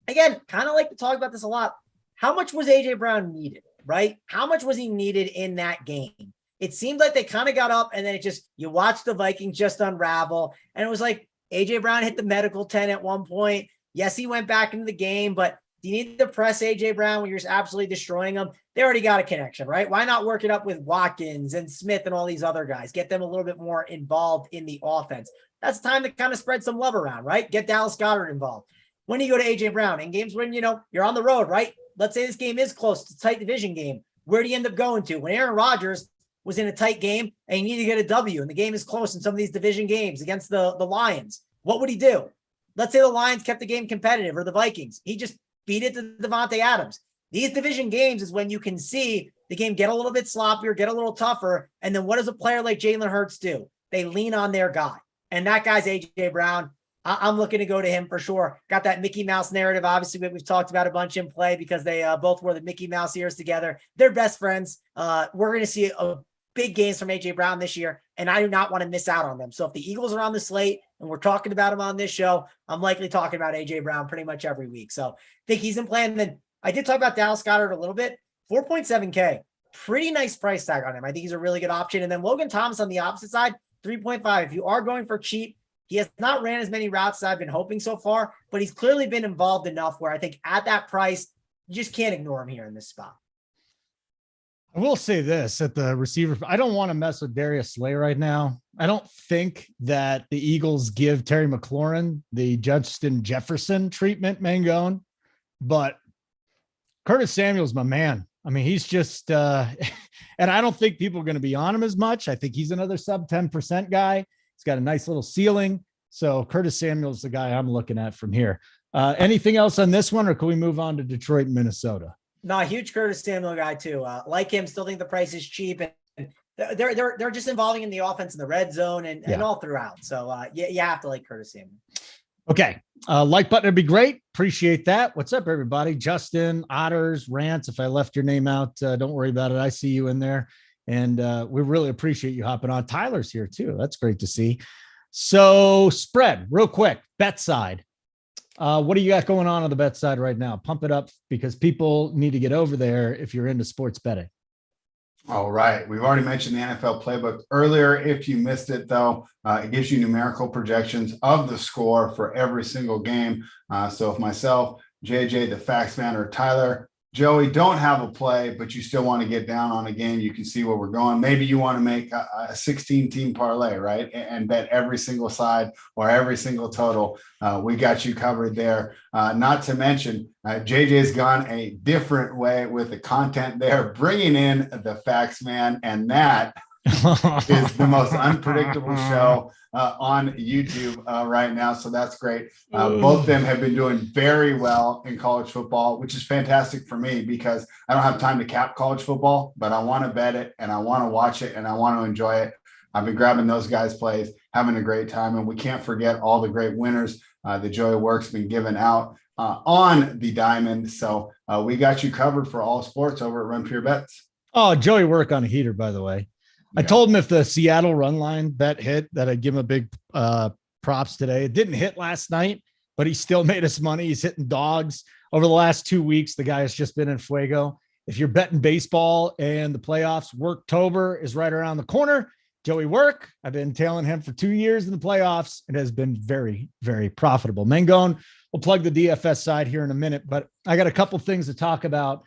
again, kind of like to talk about this a lot. How much was AJ Brown needed? right? How much was he needed in that game? It seemed like they kind of got up and then you watch the Vikings just unravel. And it was like AJ Brown hit the medical tent at one point. Yes, he went back into the game, but do you need to press AJ Brown when you're just absolutely destroying them? They already got a connection, right? Why not work it up with Watkins and Smith and all these other guys? Get them a little bit more involved in the offense. That's time to kind of spread some love around, right? Get Dallas Goedert involved. When do you go to AJ Brown? In games when, you're on the road, right? Let's say this game is close. It's a tight division game. Where do you end up going to? When Aaron Rodgers was in a tight game and you need to get a W and the game is close in some of these division games against the Lions, what would he do? Let's say the Lions kept the game competitive or the Vikings. He just beat it to Devontae Adams. These division games is when you can see the game get a little bit sloppier, get a little tougher. And then what does a player like Jalen Hurts do? They lean on their guy. And that guy's AJ Brown. I'm looking to go to him for sure. Got that Mickey Mouse narrative. Obviously, we've talked about a bunch in play because they both wore the Mickey Mouse ears together. They're best friends. We're going to see a big gains from AJ Brown this year, and I do not want to miss out on them. So if the Eagles are on the slate and we're talking about him on this show, I'm likely talking about AJ Brown pretty much every week. So I think he's in play. And then I did talk about Dallas Goedert a little bit. 4.7K, pretty nice price tag on him. I think he's a really good option. And then Logan Thomas on the opposite side, 3.5. If you are going for cheap, he has not ran as many routes as I've been hoping so far, but he's clearly been involved enough where I think at that price, you just can't ignore him here in this spot. I will say this at the receiver. I don't want to mess with Darius Slay right now. I don't think that the Eagles give Terry McLaurin the Justin Jefferson treatment, Mangone, but Curtis Samuel's my man. I mean, he's just, and I don't think people are going to be on him as much. I think he's another sub 10% guy. He's got a nice little ceiling. So Curtis Samuel's the guy I'm looking at from here. Anything else on this one, or can we move on to Detroit and Minnesota? No, huge Curtis Samuel guy too. Like him, still think the price is cheap, and they're just involving in the offense in the red zone and all throughout. So you have to like Curtis Samuel. Okay. Like button would be great. Appreciate that. What's up, everybody? Justin, Otters, Rants. If I left your name out, don't worry about it. I see you in there. And we really appreciate you hopping on. Tyler's here too. That's great to see. So spread real quick, bet side. What do you got going on the bet side right now? Pump it up because people need to get over there if you're into sports betting. All right. We've already mentioned the NFL playbook earlier. If you missed it, though, it gives you numerical projections of the score for every single game. So if myself, JJ, the Facts Man, or Tyler, Joey don't have a play, but you still want to get down on a game, you can see where we're going. Maybe you want to make a 16-team parlay, right? And bet every single side or every single total. We got you covered there. Not to mention, JJ's gone a different way with the content there, bringing in the Facts Man, and that is the most unpredictable show on YouTube right now. So that's great. Both of them have been doing very well in college football, which is fantastic for me because I don't have time to cap college football, but I want to bet it and I want to watch it and I want to enjoy it. I've been grabbing those guys' plays, having a great time. And we can't forget all the great winners that Joey Work's been giving out on the diamond. So we got you covered for all sports over at Run Pure Bets. Oh, Joey Work on a heater, by the way. I told him if the Seattle run line bet hit that I'd give him a big props today. It didn't hit last night, but he still made us money. He's hitting dogs over the last 2 weeks. The guy has just been in fuego. If you're betting baseball and the playoffs, Worktober is right around the corner. Joey Work, I've been tailing him for 2 years in the playoffs. It has been very, very profitable. Mangone, we'll plug the DFS side here in a minute, but I got a couple things to talk about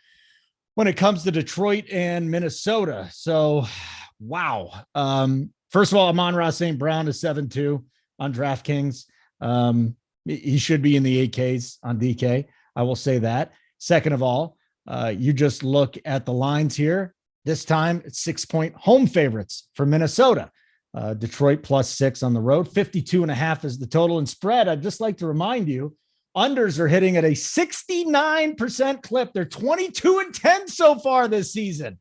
when it comes to Detroit and Minnesota. So, wow. First of all, Amon-Ra St. Brown is 7-2 on DraftKings. He should be in the 8Ks on DK. I will say that. Second of all, you just look at the lines here. This time it's 6-point home favorites for Minnesota. Detroit +6 on the road. 52.5 is the total and spread. I'd just like to remind you, unders are hitting at a 69% clip. They're 22-10 so far this season.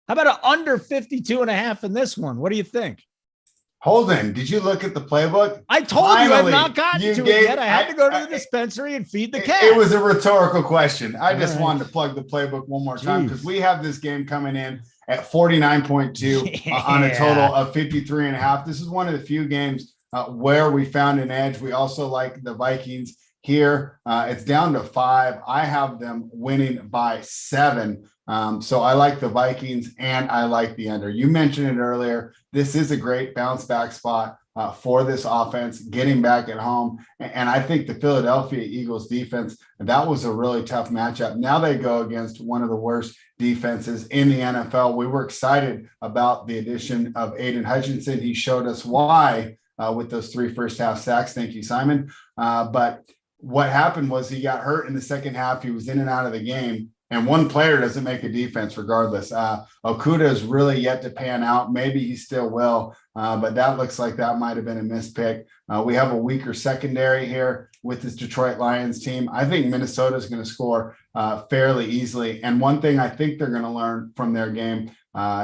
How about an under 52.5 in this one? What do you think? Holden, did you look at the playbook? I told you I've not gotten to it yet. I had to go to the dispensary and feed the cat. It was a rhetorical question. I just wanted to plug the playbook one more time because we have this game coming in at 49.2 on a total of 53.5. This is one of the few games where we found an edge. We also like the Vikings here. It's down to 5. I have them winning by 7. So I like the Vikings and I like the under. You mentioned it earlier. This is a great bounce back spot for this offense, getting back at home. And I think the Philadelphia Eagles defense, that was a really tough matchup. Now they go against one of the worst defenses in the NFL. We were excited about the addition of Aiden Hutchinson. He showed us why with those 3 first half sacks. Thank you, Simon. But what happened was he got hurt in the second half. He was in and out of the game. And one player doesn't make a defense regardless. Okudah is really yet to pan out. Maybe he still will, but that looks like that might have been a mispick. We have a weaker secondary here with this Detroit Lions team. I think Minnesota is going to score fairly easily. And one thing I think they're going to learn from their game,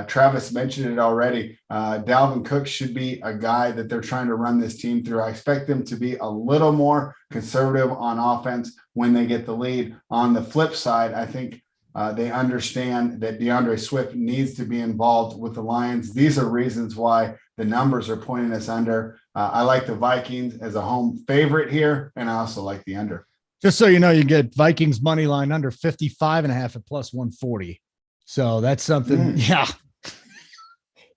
Travis mentioned it already, Dalvin Cook should be a guy that they're trying to run this team through. I expect them to be a little more conservative on offense when they get the lead. On the flip side, I think they understand that DeAndre Swift needs to be involved with the Lions. These are reasons why the numbers are pointing us under. I like the Vikings as a home favorite here, and I also like the under. Just so you know, you get Vikings money line under 55.5 at plus 140. So that's something. Yeah.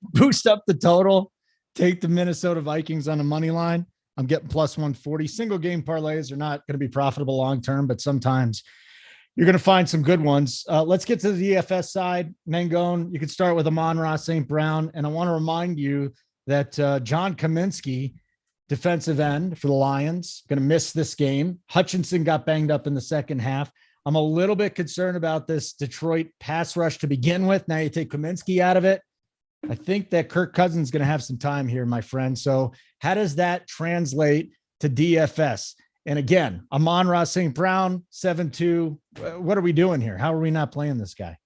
Boost up the total. Take the Minnesota Vikings on the money line. I'm getting plus 140. Single game parlays are not going to be profitable long-term, but sometimes you're going to find some good ones. Let's get to the DFS side. Mangone, you can start with Amon-Ra St. Brown. And I want to remind you that John Kaminsky, defensive end for the Lions, going to miss this game. Hutchinson got banged up in the second half. I'm a little bit concerned about this Detroit pass rush to begin with. Now you take Kaminsky out of it. I think that Kirk Cousins is going to have some time here, my friend. So how does that translate to DFS? And again, Amon-Ra St. Brown, 7-2. What are we doing here? How are we not playing this guy?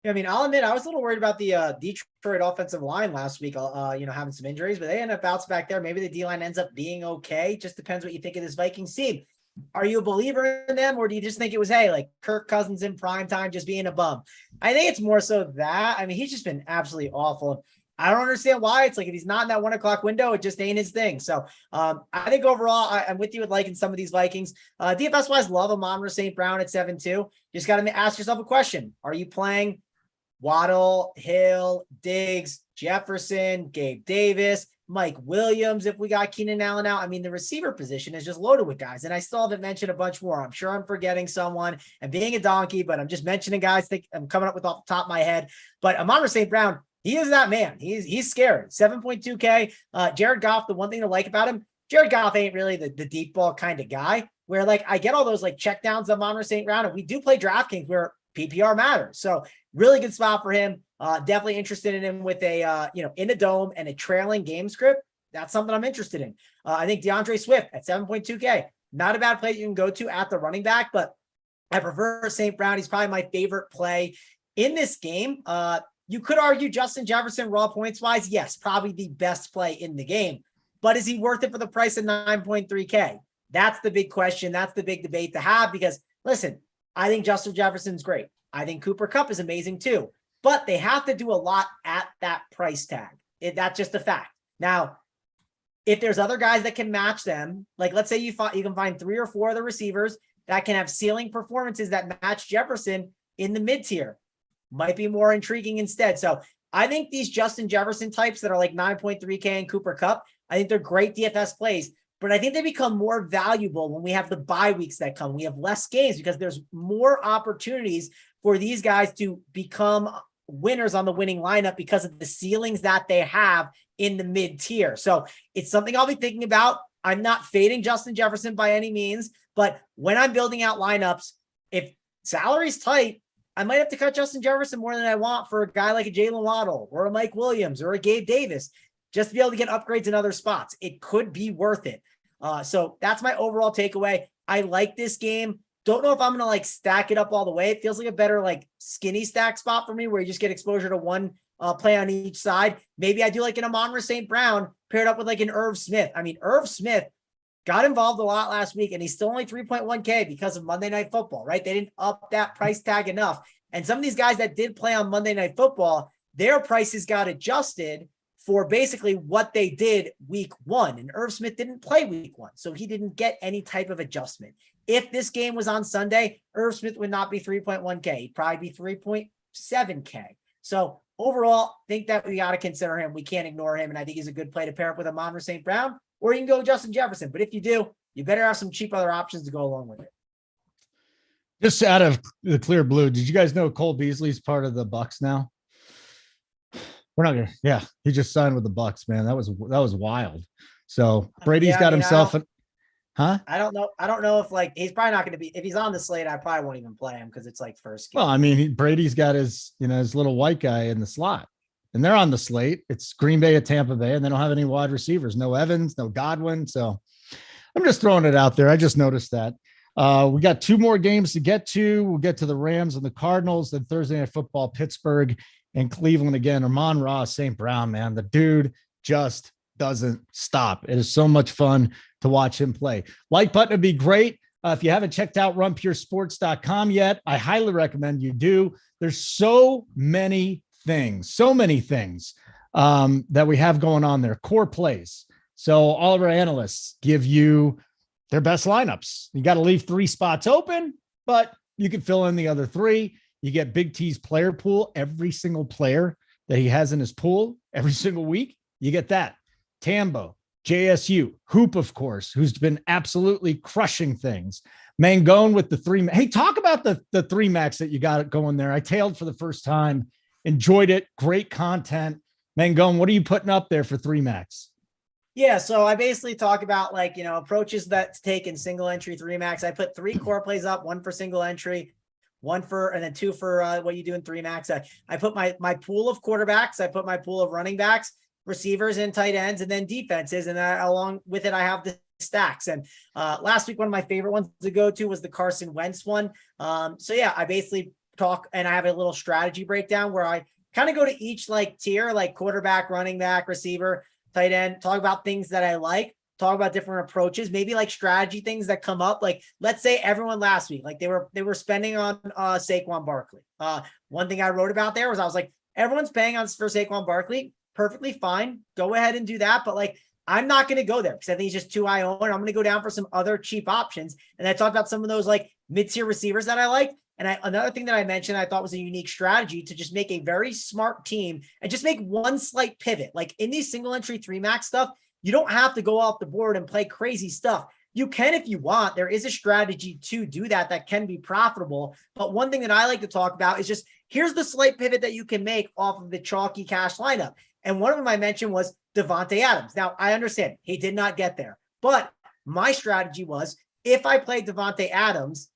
Yeah, I mean, I'll admit I was a little worried about the Detroit offensive line last week, having some injuries, but they end up bouncing back there. Maybe the D-line ends up being okay. Just depends what you think of this Vikings team. Are you a believer in them, or do you just think it was, hey, like Kirk Cousins in prime time just being a bum? I think it's more so that. I mean, he's just been absolutely awful. I don't understand why. It's like if he's not in that 1 o'clock window, it just ain't his thing. So I think overall, I'm with you with liking some of these Vikings. DFS wise, love Amon-Ra St. Brown at 7-2. Just got to ask yourself a question. Are you playing Waddle, Hill, Diggs, Jefferson, Gabe Davis, Mike Williams, if we got Keenan Allen out? I mean, the receiver position is just loaded with guys. And I still haven't mentioned a bunch more. I'm sure I'm forgetting someone and being a donkey, but I'm just mentioning guys that I'm coming up with off the top of my head. But Amon-Ra St. Brown, he is that man. He's scary. 7.2K. Jared Goff, the one thing to like about him, Jared Goff ain't really the deep ball kind of guy where like I get all those like check downs of Amon-Ra St. Brown, and we do play DraftKings where PPR matters. So really good spot for him. Definitely interested in him with a, in a dome and a trailing game script. That's something I'm interested in. I think DeAndre Swift at 7.2K, not a bad play you can go to at the running back, but I prefer St. Brown. He's probably my favorite play in this game. You could argue Justin Jefferson raw points wise. Yes, probably the best play in the game, but is he worth it for the price of 9.3K? That's the big question. That's the big debate to have, because listen, I think Justin Jefferson's great. I think Cooper Kupp is amazing too, but they have to do a lot at that price tag. That's just a fact. Now, if there's other guys that can match them, like let's say you can find 3 or 4 of the receivers that can have ceiling performances that match Jefferson in the mid tier, might be more intriguing instead. So I think these Justin Jefferson types that are like 9.3K and Cooper Kupp, I think they're great DFS plays, but I think they become more valuable when we have the bye weeks that come. We have less games because there's more opportunities for these guys to become winners on the winning lineup because of the ceilings that they have in the mid tier. So it's something I'll be thinking about. I'm not fading Justin Jefferson by any means, but when I'm building out lineups, if salary's tight, I might have to cut Justin Jefferson more than I want for a guy like a Jalen Waddle or a Mike Williams or a Gabe Davis, just to be able to get upgrades in other spots. It could be worth it. So that's my overall takeaway. I like this game. Don't know if I'm going to like stack it up all the way. It feels like a better like skinny stack spot for me where you just get exposure to one play on each side. Maybe I do like an Amon-Ra St. Brown paired up with like an Irv Smith. I mean, Irv Smith got involved a lot last week, and he's still only 3.1K because of Monday Night Football, right? They didn't up that price tag enough. And some of these guys that did play on Monday Night Football, their prices got adjusted for basically what they did week 1. And Irv Smith didn't play week 1, so he didn't get any type of adjustment. If this game was on Sunday, Irv Smith would not be 3.1K. He'd probably be 3.7K. So overall, think that we got to consider him. We can't ignore him. And I think he's a good play to pair up with Amon-Ra St. Brown, or you can go with Justin Jefferson. But if you do, you better have some cheap other options to go along with it. Just out of the clear blue, did you guys know Cole Beasley's part of the Bucks now? We're not gonna. Yeah, he just signed with the Bucks, man. That was wild. So Brady's got himself. I don't know. I don't know if like he's probably not going to be. If he's on the slate, I probably won't even play him because it's like first game. Well, I mean, Brady's got his his little white guy in the slot, and they're on the slate. It's Green Bay at Tampa Bay, and they don't have any wide receivers. No Evans, no Godwin. So I'm just throwing it out there. I just noticed that. We got 2 more games to get to. We'll get to the Rams and the Cardinals, then Thursday Night Football, Pittsburgh and Cleveland again. Amon-Ra St. Brown, man, the dude just doesn't stop. It is so much fun to watch him play. Like button would be great. If you haven't checked out RunPureSports.com yet, I highly recommend you do. There's so many things that we have going on there. Core plays. So all of our analysts give you their best lineups. You got to leave 3 spots open, but you can fill in the other 3. You get Big T's player pool, every single player that he has in his pool every single week. You get that. Tambo, JSU, Hoop, of course, who's been absolutely crushing things. Mangone with the 3. Hey, talk about the 3 max that you got going there. I tailed for the first time, enjoyed it. Great content. Mangone, what are you putting up there for 3 max? Yeah, so I basically talk about approaches that to take in single entry 3 max. I put 3 core plays up, 1 for single entry, 1 for, and then 2 for what you do in 3 max. I put my pool of quarterbacks. I put my pool of running backs, receivers and tight ends, and then defenses. And along with it, I have the stacks. And last week, one of my favorite ones to go to was the Carson Wentz one. So yeah, I basically talk and I have a little strategy breakdown where I kind of go to each tier, like quarterback, running back, receiver, tight end, talk about things that I like, talk about different approaches, maybe strategy things that come up. Like, let's say everyone last week, they were spending on Saquon Barkley. One thing I wrote about there was I was like, everyone's paying for Saquon Barkley. Perfectly fine. Go ahead and do that. But I'm not going to go there because I think he's just too high owned. I'm going to go down for some other cheap options. And I talked about some of those mid-tier receivers that I like. And another thing that I mentioned, I thought was a unique strategy to just make a very smart team and just make one slight pivot. In these single entry 3 max stuff, you don't have to go off the board and play crazy stuff. You can if you want. There is a strategy to do that can be profitable. But one thing that I like to talk about is just here's the slight pivot that you can make off of the chalky cash lineup. And one of them I mentioned was Davante Adams. Now, I understand he did not get there. But my strategy was if I play Davante Adams,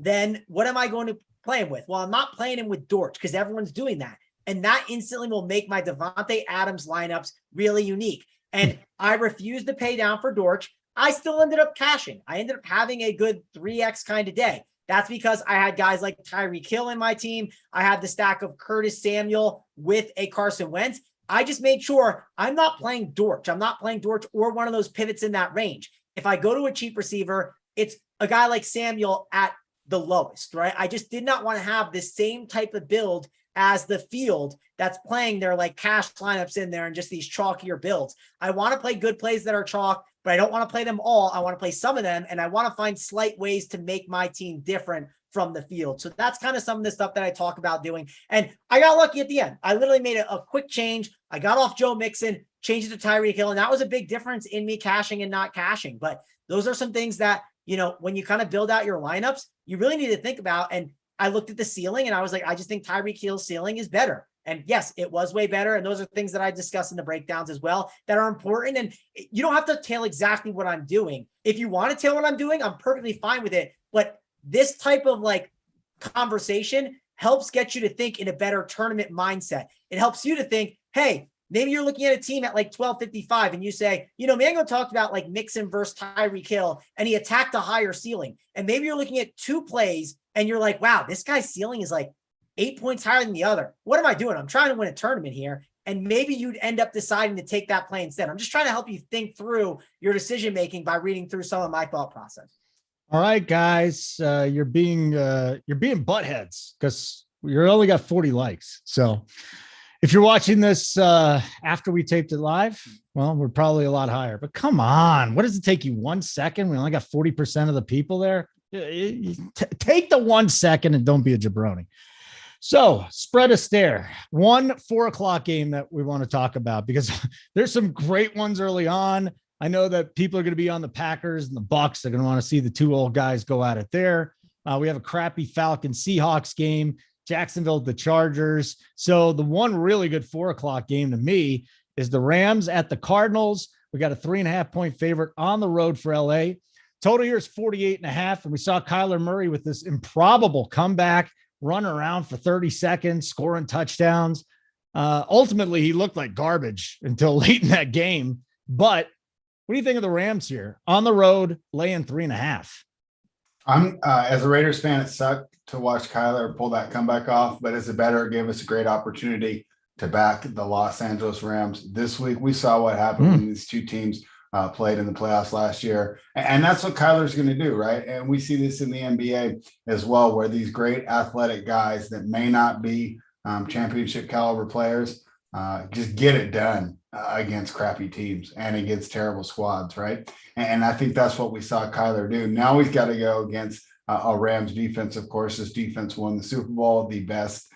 then what am I going to play him with? Well, I'm not playing him with Dortch because everyone's doing that. And that instantly will make my Davante Adams lineups really unique. And I refused to pay down for Dortch. I still ended up cashing. I ended up having a good 3X kind of day. That's because I had guys like Tyreek Hill in my team. I had the stack of Curtis Samuel with a Carson Wentz. I just made sure I'm not playing Dortch. I'm not playing Dortch or one of those pivots in that range. If I go to a cheap receiver, it's a guy like Samuel at the lowest, right? I just did not want to have the same type of build as the field that's playing their cash lineups in there and just these chalkier builds. I want to play good plays that are chalk, but I don't want to play them all. I want to play some of them, and I want to find slight ways to make my team different from the field. So that's kind of some of the stuff that I talk about doing. And I got lucky at the end. I literally made a quick change. I got off Joe Mixon, changed it to Tyreek Hill, and that was a big difference in me cashing and not cashing. But those are some things that, when you kind of build out your lineups, you really need to think about. And I looked at the ceiling and I was like, I just think Tyreek Hill's ceiling is better. And yes, it was way better. And those are things that I discuss in the breakdowns as well that are important. And you don't have to tail exactly what I'm doing. If you want to tail what I'm doing, I'm perfectly fine with it. But this type of conversation helps get you to think in a better tournament mindset. It helps you to think, hey, maybe you're looking at a team at 1255 and you say, Mango talked about Mixon versus Tyreek Hill and he attacked a higher ceiling. And maybe you're looking at 2 plays and you're like, wow, this guy's ceiling is 8 points higher than the other. What am I doing? I'm trying to win a tournament here. And maybe you'd end up deciding to take that play instead. I'm just trying to help you think through your decision-making by reading through some of my thought process. All right, guys, you're being buttheads because you only got 40 likes. So If you're watching this after we taped it live, well, we're probably a lot higher. But come on, what does it take you 1 second? We only got 40% of the people there. Take the 1 second and don't be a jabroni. So spread a stare. 1 4:00 game that we want to talk about because there's some great ones early on. I know that people are going to be on the Packers and the Bucks. They're going to want to see the two old guys go at it there. We have a crappy Falcons Seahawks game. Jacksonville, the Chargers. So the one really good 4:00 game to me is the Rams at the Cardinals. We got a 3.5-point favorite on the road for LA. Total here is 48.5. And we saw Kyler Murray with this improbable comeback, run around for 30 seconds, scoring touchdowns. Ultimately, he looked like garbage until late in that game. But what do you think of the Rams here on the road, laying 3.5? I'm as a Raiders fan, it sucked to watch Kyler pull that comeback off, but as a bettor, it gave us a great opportunity to back the Los Angeles Rams this week. We saw what happened when these two teams played in the playoffs last year, and that's what Kyler's going to do, right? And we see this in the NBA as well, where these great athletic guys that may not be championship caliber players just get it done against crappy teams and against terrible squads, right? And I think that's what we saw Kyler do. Now he's got to go against a Rams defense. Of course, this defense won the Super Bowl, the best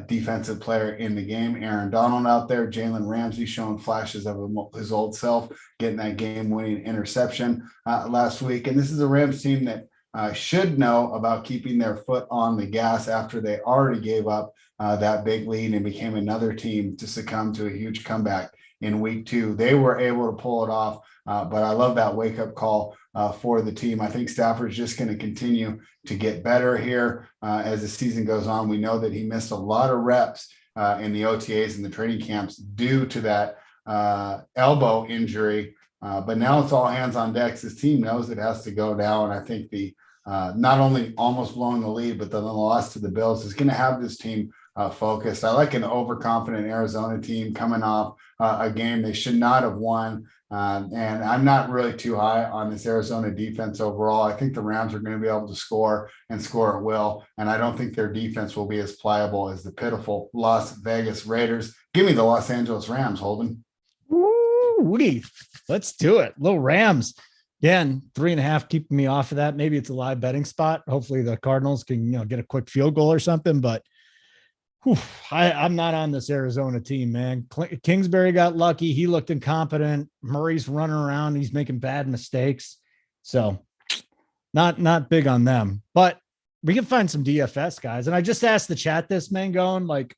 defensive player in the game. Aaron Donald out there, Jalen Ramsey showing flashes of his old self, getting that game-winning interception last week. And this is a Rams team that should know about keeping their foot on the gas after they already gave up that big lead and became another team to succumb to a huge comeback in week 2. They were able to pull it off, but I love that wake-up call for the team. I think Stafford's just going to continue to get better here as the season goes on. We know that he missed a lot of reps in the OTAs and the training camps due to that elbow injury, but now it's all hands on deck. This team knows it has to go down. I think the not only almost blowing the lead, but then the loss to the Bills is going to have this team focused. I like an overconfident Arizona team coming off a game they should not have won. And I'm not really too high on this Arizona defense overall. I think the Rams are going to be able to score and score at will. And I don't think their defense will be as pliable as the pitiful Las Vegas Raiders. Give me the Los Angeles Rams, Holden. Ooh, let's do it. Little Rams. Again, 3.5 keeping me off of that. Maybe it's a live betting spot. Hopefully the Cardinals can, get a quick field goal or something, but I'm not on this Arizona team, man. Kingsbury got lucky. He looked incompetent. Murray's running around. He's making bad mistakes. So not big on them, but we can find some DFS guys. And I just asked the chat this, Mangone, like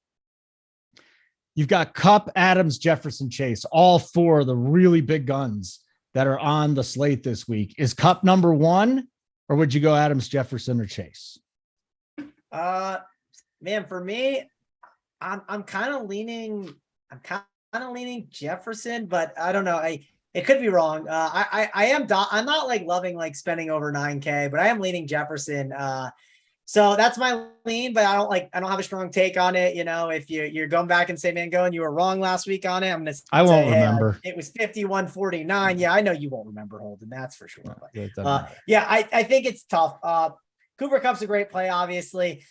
you've got Kupp, Adams, Jefferson, Chase, all 4 of the really big guns that are on the slate this week. Is Kupp number 1 or would you go Adams, Jefferson, or Chase? Man, for me, I'm kind of leaning Jefferson, but I don't know. It could be wrong. I'm not like loving like spending over 9K, but I am leaning Jefferson. So that's my lean, but I don't have a strong take on it. If you're going back and say, man, you were wrong last week on it. I won't remember. It was 51-49. Yeah, I know you won't remember, Holden. That's for sure. But, I think it's tough. Cooper Kupp's a great play, obviously.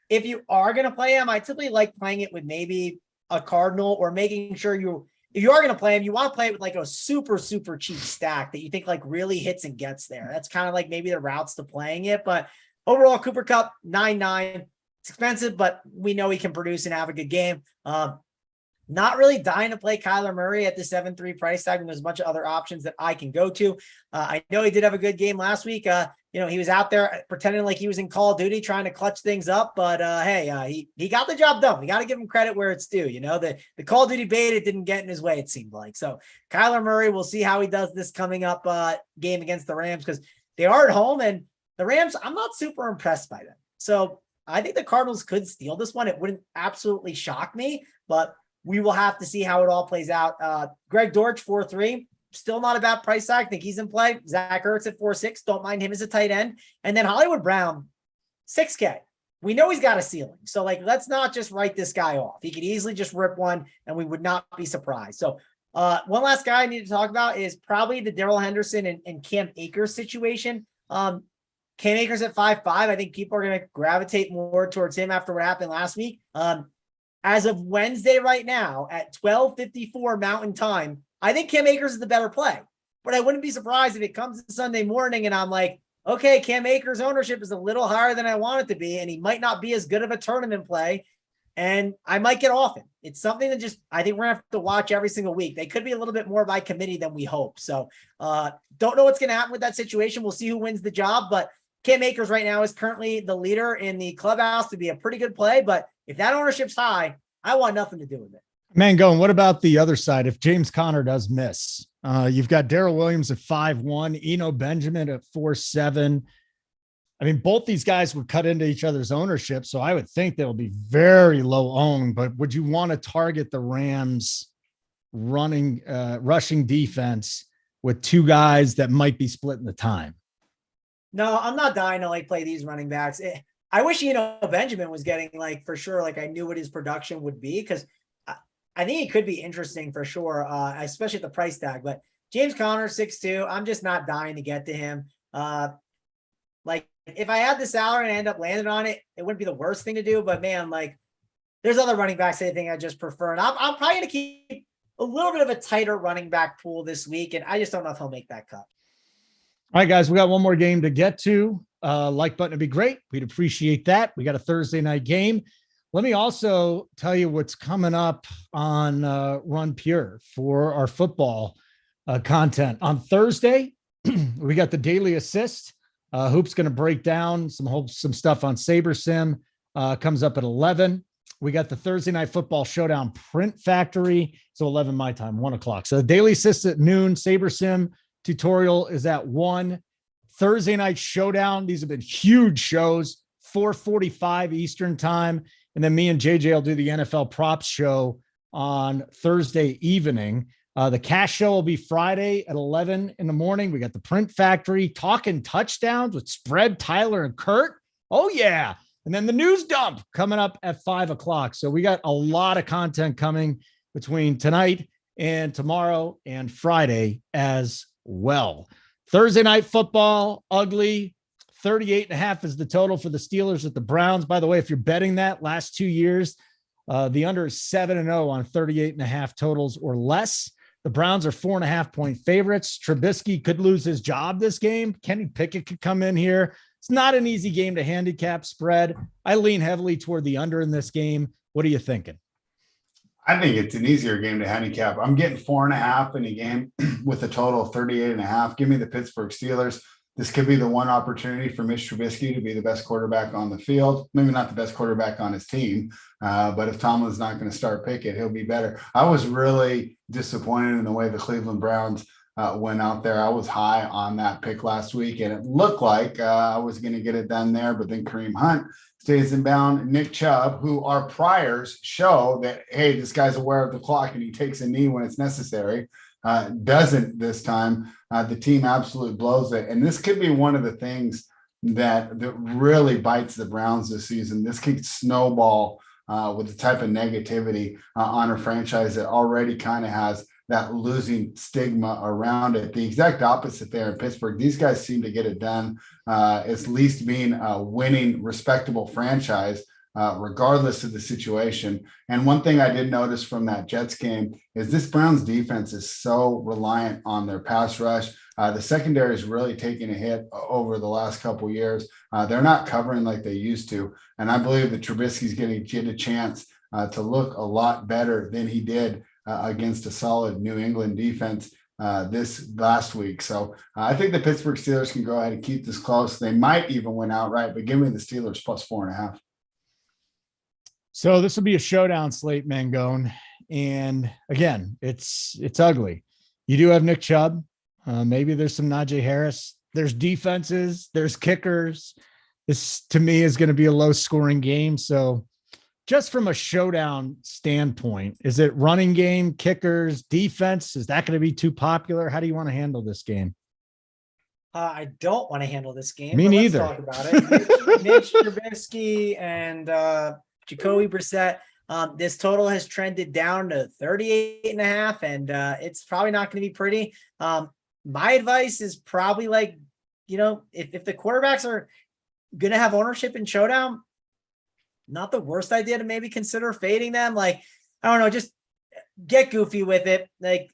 If you are going to play him, I typically like playing it with maybe a Cardinal or making sure if you are going to play him, you want to play it with like a super, super cheap stack that you think like really hits and gets there. That's kind of like maybe the routes to playing it. But overall, Cooper Kupp, 9.9. It's expensive, but we know he can produce and have a good game. Not really dying to play Kyler Murray at the 7.3 price tag, and there's a bunch of other options that I can go to. I know he did have a good game last week. He was out there pretending like he was in Call of Duty trying to clutch things up, but he got the job done. We got to give him credit where it's due. The Call of Duty bait, it didn't get in his way, it seemed like. So Kyler Murray, we'll see how he does this coming up game against the Rams because they are at home, and the Rams, I'm not super impressed by them. So I think the Cardinals could steal this one. It wouldn't absolutely shock me, but we will have to see how it all plays out. Greg Dortch, 4.3. Still not a bad price tag. I think he's in play. Zach Ertz at 4.6. Don't mind him as a tight end. And then Hollywood Brown, 6K. We know he's got a ceiling. So let's not just write this guy off. He could easily just rip one and we would not be surprised. So one last guy I need to talk about is probably the Darrell Henderson and Cam Akers situation. Cam Akers at 5.5. I think people are going to gravitate more towards him after what happened last week. as of Wednesday right now at 12:54 Mountain Time, I think Cam Akers is the better play. But I wouldn't be surprised if it comes to Sunday morning and I'm like, okay, Cam Akers' ownership is a little higher than I want it to be, and he might not be as good of a tournament play, and I might get off him. It's something that just, I think we're going to have to watch every single week. They could be a little bit more by committee than we hope. So don't know what's going to happen with that situation. We'll see who wins the job, but Cam Akers right now is currently the leader in the clubhouse to be a pretty good play. But if that ownership's high, I want nothing to do with it. Mangone, what about the other side? If James Conner does miss, you've got Darrell Williams at 5-1, Eno Benjamin at 4-7. I mean, both these guys would cut into each other's ownership, so I would think they'll be very low owned. But would you want to target the Rams rushing defense with two guys that might be splitting the time? No, I'm not dying to like play these running backs. I wish Benjamin was getting like for sure. Like I knew what his production would be because I think it could be interesting for sure, especially at the price tag. But James Conner 6'2", I'm just not dying to get to him. Like if I had the salary and I end up landing on it, it wouldn't be the worst thing to do. But man, like there's other running backs I think I just prefer, and I'm probably going to keep a little bit of a tighter running back pool this week, and I just don't know if he'll make that cut. All right, guys, we got one more game to get to. Like button would be great. We'd appreciate that. We got a Thursday night game. Let me also tell you what's coming up on Run Pure for our football content. On Thursday, we got the Daily Assist. Hoop's going to break down some stuff on Saber Sim. Comes up at 11. We got the Thursday Night Football Showdown Print Factory. So 11 my time, 1 o'clock. So the Daily Assist at noon. Saber Sim tutorial is at 1. Thursday Night Showdown. These have been huge shows. 4:45 Eastern time. And then me and JJ will do the NFL props show on Thursday evening. The cash show will be Friday at 11 in the morning. We got the Print Factory talking touchdowns with Spread, Tyler, and Kurt. Oh, yeah. And then the news dump coming up at 5 o'clock. So we got a lot of content coming between tonight and tomorrow and Friday as well. Thursday night football, ugly. 38.5 is the total for the Steelers at the Browns. By the way, if you're betting that last 2 years, the under is 7-0 on 38.5 totals or less. The Browns are 4.5 point favorites. Trubisky could lose his job this game. Kenny Pickett could come in here. It's not an easy game to handicap spread. I lean heavily toward the under in this game. What are you thinking? I think it's an easier game to handicap. I'm getting 4.5 in a game with a total of 38.5. Give me the Pittsburgh Steelers. This could be the one opportunity for Mitch Trubisky to be the best quarterback on the field. Maybe not the best quarterback on his team, but if Tomlin's not going to start Pickett, he'll be better. I was really disappointed in the way the Cleveland Browns went out there. I was high on that pick last week, and it looked like I was going to get it done there, but then Kareem Hunt stays in bound. Nick Chubb, who our priors show that, hey, this guy's aware of the clock and he takes a knee when it's necessary. Doesn't this time. The team absolutely blows it. And this could be one of the things that really bites the Browns this season. This could snowball with the type of negativity on a franchise that already kind of has that losing stigma around it. The exact opposite there in Pittsburgh. These guys seem to get it done, at least being a winning, respectable franchise. Regardless of the situation. And one thing I did notice from that Jets game is this Browns defense is so reliant on their pass rush. The secondary is really taking a hit over the last couple of years. They're not covering like they used to. And I believe that Trubisky's going to get a chance to look a lot better than he did against a solid New England defense this last week. So I think the Pittsburgh Steelers can go ahead and keep this close. They might even win outright, but give me the Steelers plus 4.5. So this will be a showdown slate, Mangone. And again, it's ugly. You do have Nick Chubb. Maybe there's some Najee Harris. There's defenses. There's kickers. This, to me, is going to be a low-scoring game. So just from a showdown standpoint, is it running game, kickers, defense? Is that going to be too popular? How do you want to handle this game? I don't want to handle this game. Me neither. Let's talk about it. Mitch Trubisky and Jacoby Brissett. This total has trended down to 38.5, and it's probably not going to be pretty. My advice is probably like, if the quarterbacks are going to have ownership in showdown, not the worst idea to maybe consider fading them. Like, I don't know, just get goofy with it. Like,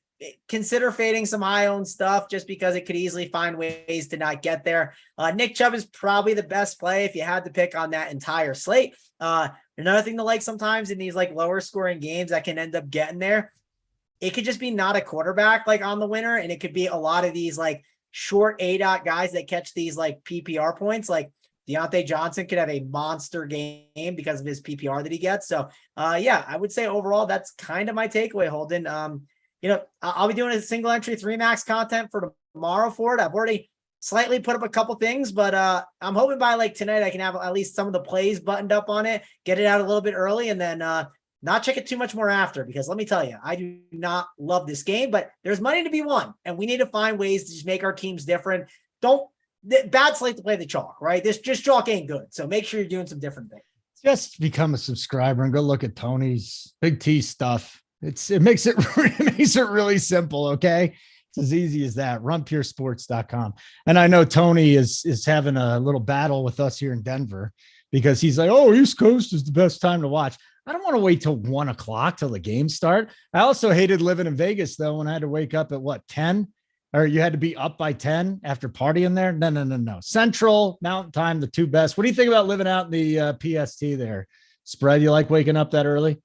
consider fading some high-owned stuff just because it could easily find ways to not get there. Nick Chubb is probably the best play if you had to pick on that entire slate. Another thing to like sometimes in these like lower scoring games that can end up getting there, it could just be not a quarterback like on the winner, and it could be a lot of these like short A-dot guys that catch these like PPR points. Like Deontay Johnson could have a monster game because of his PPR that he gets. So yeah, I would say overall that's kind of my takeaway, Holden. I'll be doing a single entry 3 max content for tomorrow for it. I've already slightly put up a couple things, but I'm hoping by like tonight I can have at least some of the plays buttoned up on it, get it out a little bit early, and then not check it too much more after, because let me tell you, I do not love this game, but there's money to be won, and we need to find ways to just make our teams different. Bad slate to play the chalk, right? This just chalk ain't good. So make sure you're doing some different things. Just become a subscriber and go look at Tony's Big T stuff. It makes it really simple. Okay. It's as easy as that. RunPureSports.com. And I know Tony is having a little battle with us here in Denver because he's like, oh, East Coast is the best time to watch. I don't want to wait till 1 o'clock till the games start. I also hated living in Vegas though, when I had to wake up at 10, or you had to be up by 10 after partying there. No. Central, Mountain Time, the two best. What do you think about living out in the PST there? Spread, you like waking up that early?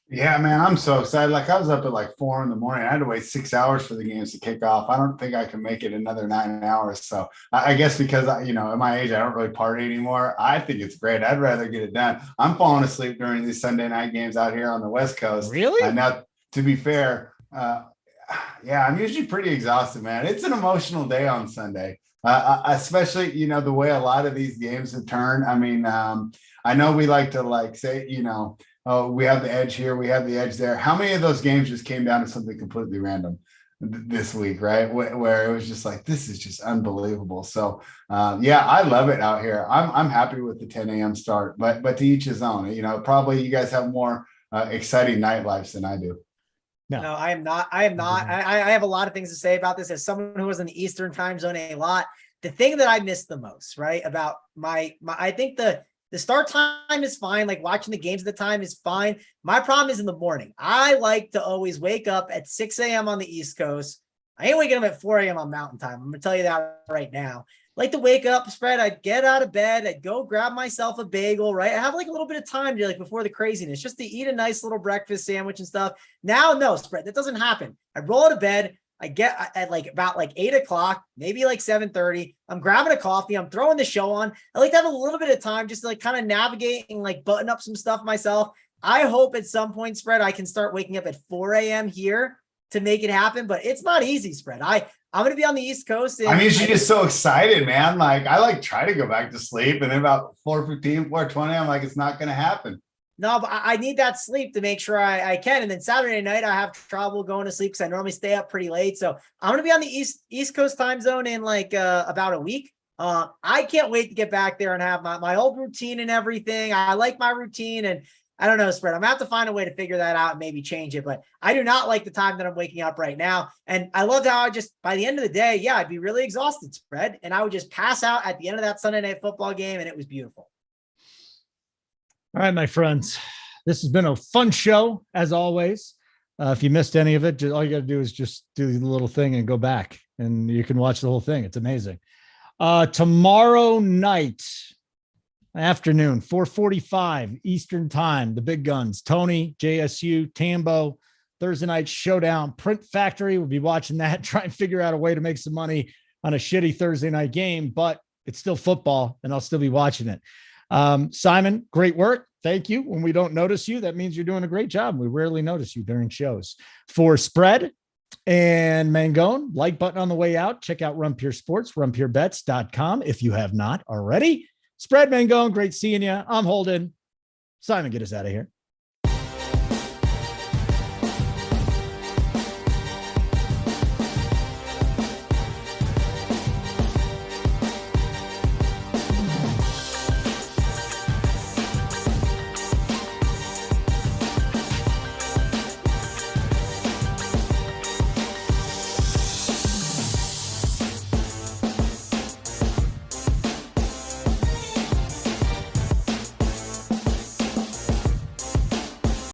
Yeah, man, I'm so excited. Like I was up at like 4 a.m. I had to wait 6 hours for the games to kick off. I don't think I can make it another 9 hours. So I guess because at my age, I don't really party anymore. I think it's great. I'd rather get it done. I'm falling asleep during these Sunday night games out here on the West Coast. Really? Now, to be fair, yeah, I'm usually pretty exhausted, man. It's an emotional day on Sunday, especially, the way a lot of these games have turned. I mean, I know we like to say, oh, we have the edge here, we have the edge there. How many of those games just came down to something completely random this week, right? Where it was just like, this is just unbelievable. So, yeah, I love it out here. I'm happy with the 10 a.m. start, but to each his own. Probably you guys have more exciting night lives than I do. No, I am not. I have a lot of things to say about this as someone who was in the Eastern time zone a lot. The thing that I miss the most, right, about my I think the start time is fine. Like watching the games at the time is fine. My problem is in the morning. I like to always wake up at 6 a.m. on the East Coast. I ain't waking up at 4 a.m. on Mountain Time. I'm going to tell you that right now. Like to wake up, Spread. I'd get out of bed. I'd go grab myself a bagel, right? I have like a little bit of time to before the craziness, just to eat a nice little breakfast sandwich and stuff. Now, no, Spread. That doesn't happen. I roll out of bed. I get at about 8 o'clock, maybe like 7:30. I'm grabbing a coffee. I'm throwing the show on. I like to have a little bit of time just to kind of navigate and button up some stuff myself. I hope at some point, Spread, I can start waking up at 4 a.m. here to make it happen, but it's not easy, Spread. I'm going to be on the East Coast. And you're just so excited, man. I try to go back to sleep, and then about 4:15, 4:20, I'm like, it's not going to happen. No, but I need that sleep to make sure I can. And then Saturday night, I have trouble going to sleep because I normally stay up pretty late. So I'm going to be on the East Coast time zone in about a week. I can't wait to get back there and have my old routine and everything. I like my routine, and I don't know, Spread. I'm going to have to find a way to figure that out and maybe change it. But I do not like the time that I'm waking up right now. And I loved how by the end of the day, yeah, I'd be really exhausted, Spread. And I would just pass out at the end of that Sunday night football game, and it was beautiful. All right, my friends, this has been a fun show as always. If you missed any of it, all you got to do is just do the little thing and go back, and you can watch the whole thing. It's amazing. Tomorrow night, afternoon, 4:45 Eastern time, the big guns, Tony, JSU, Tambo, Thursday Night Showdown, Print Factory. We'll be watching that, try and figure out a way to make some money on a shitty Thursday night game, but it's still football, and I'll still be watching it. Simon, great work. Thank you. When we don't notice you, that means you're doing a great job. We rarely notice you during shows. For Spread and Mangone, like button on the way out. Check out RunPureSports, RunPureBets.com if you have not already. Spread, Mangone, great seeing you. I'm Holden. Simon, get us out of here.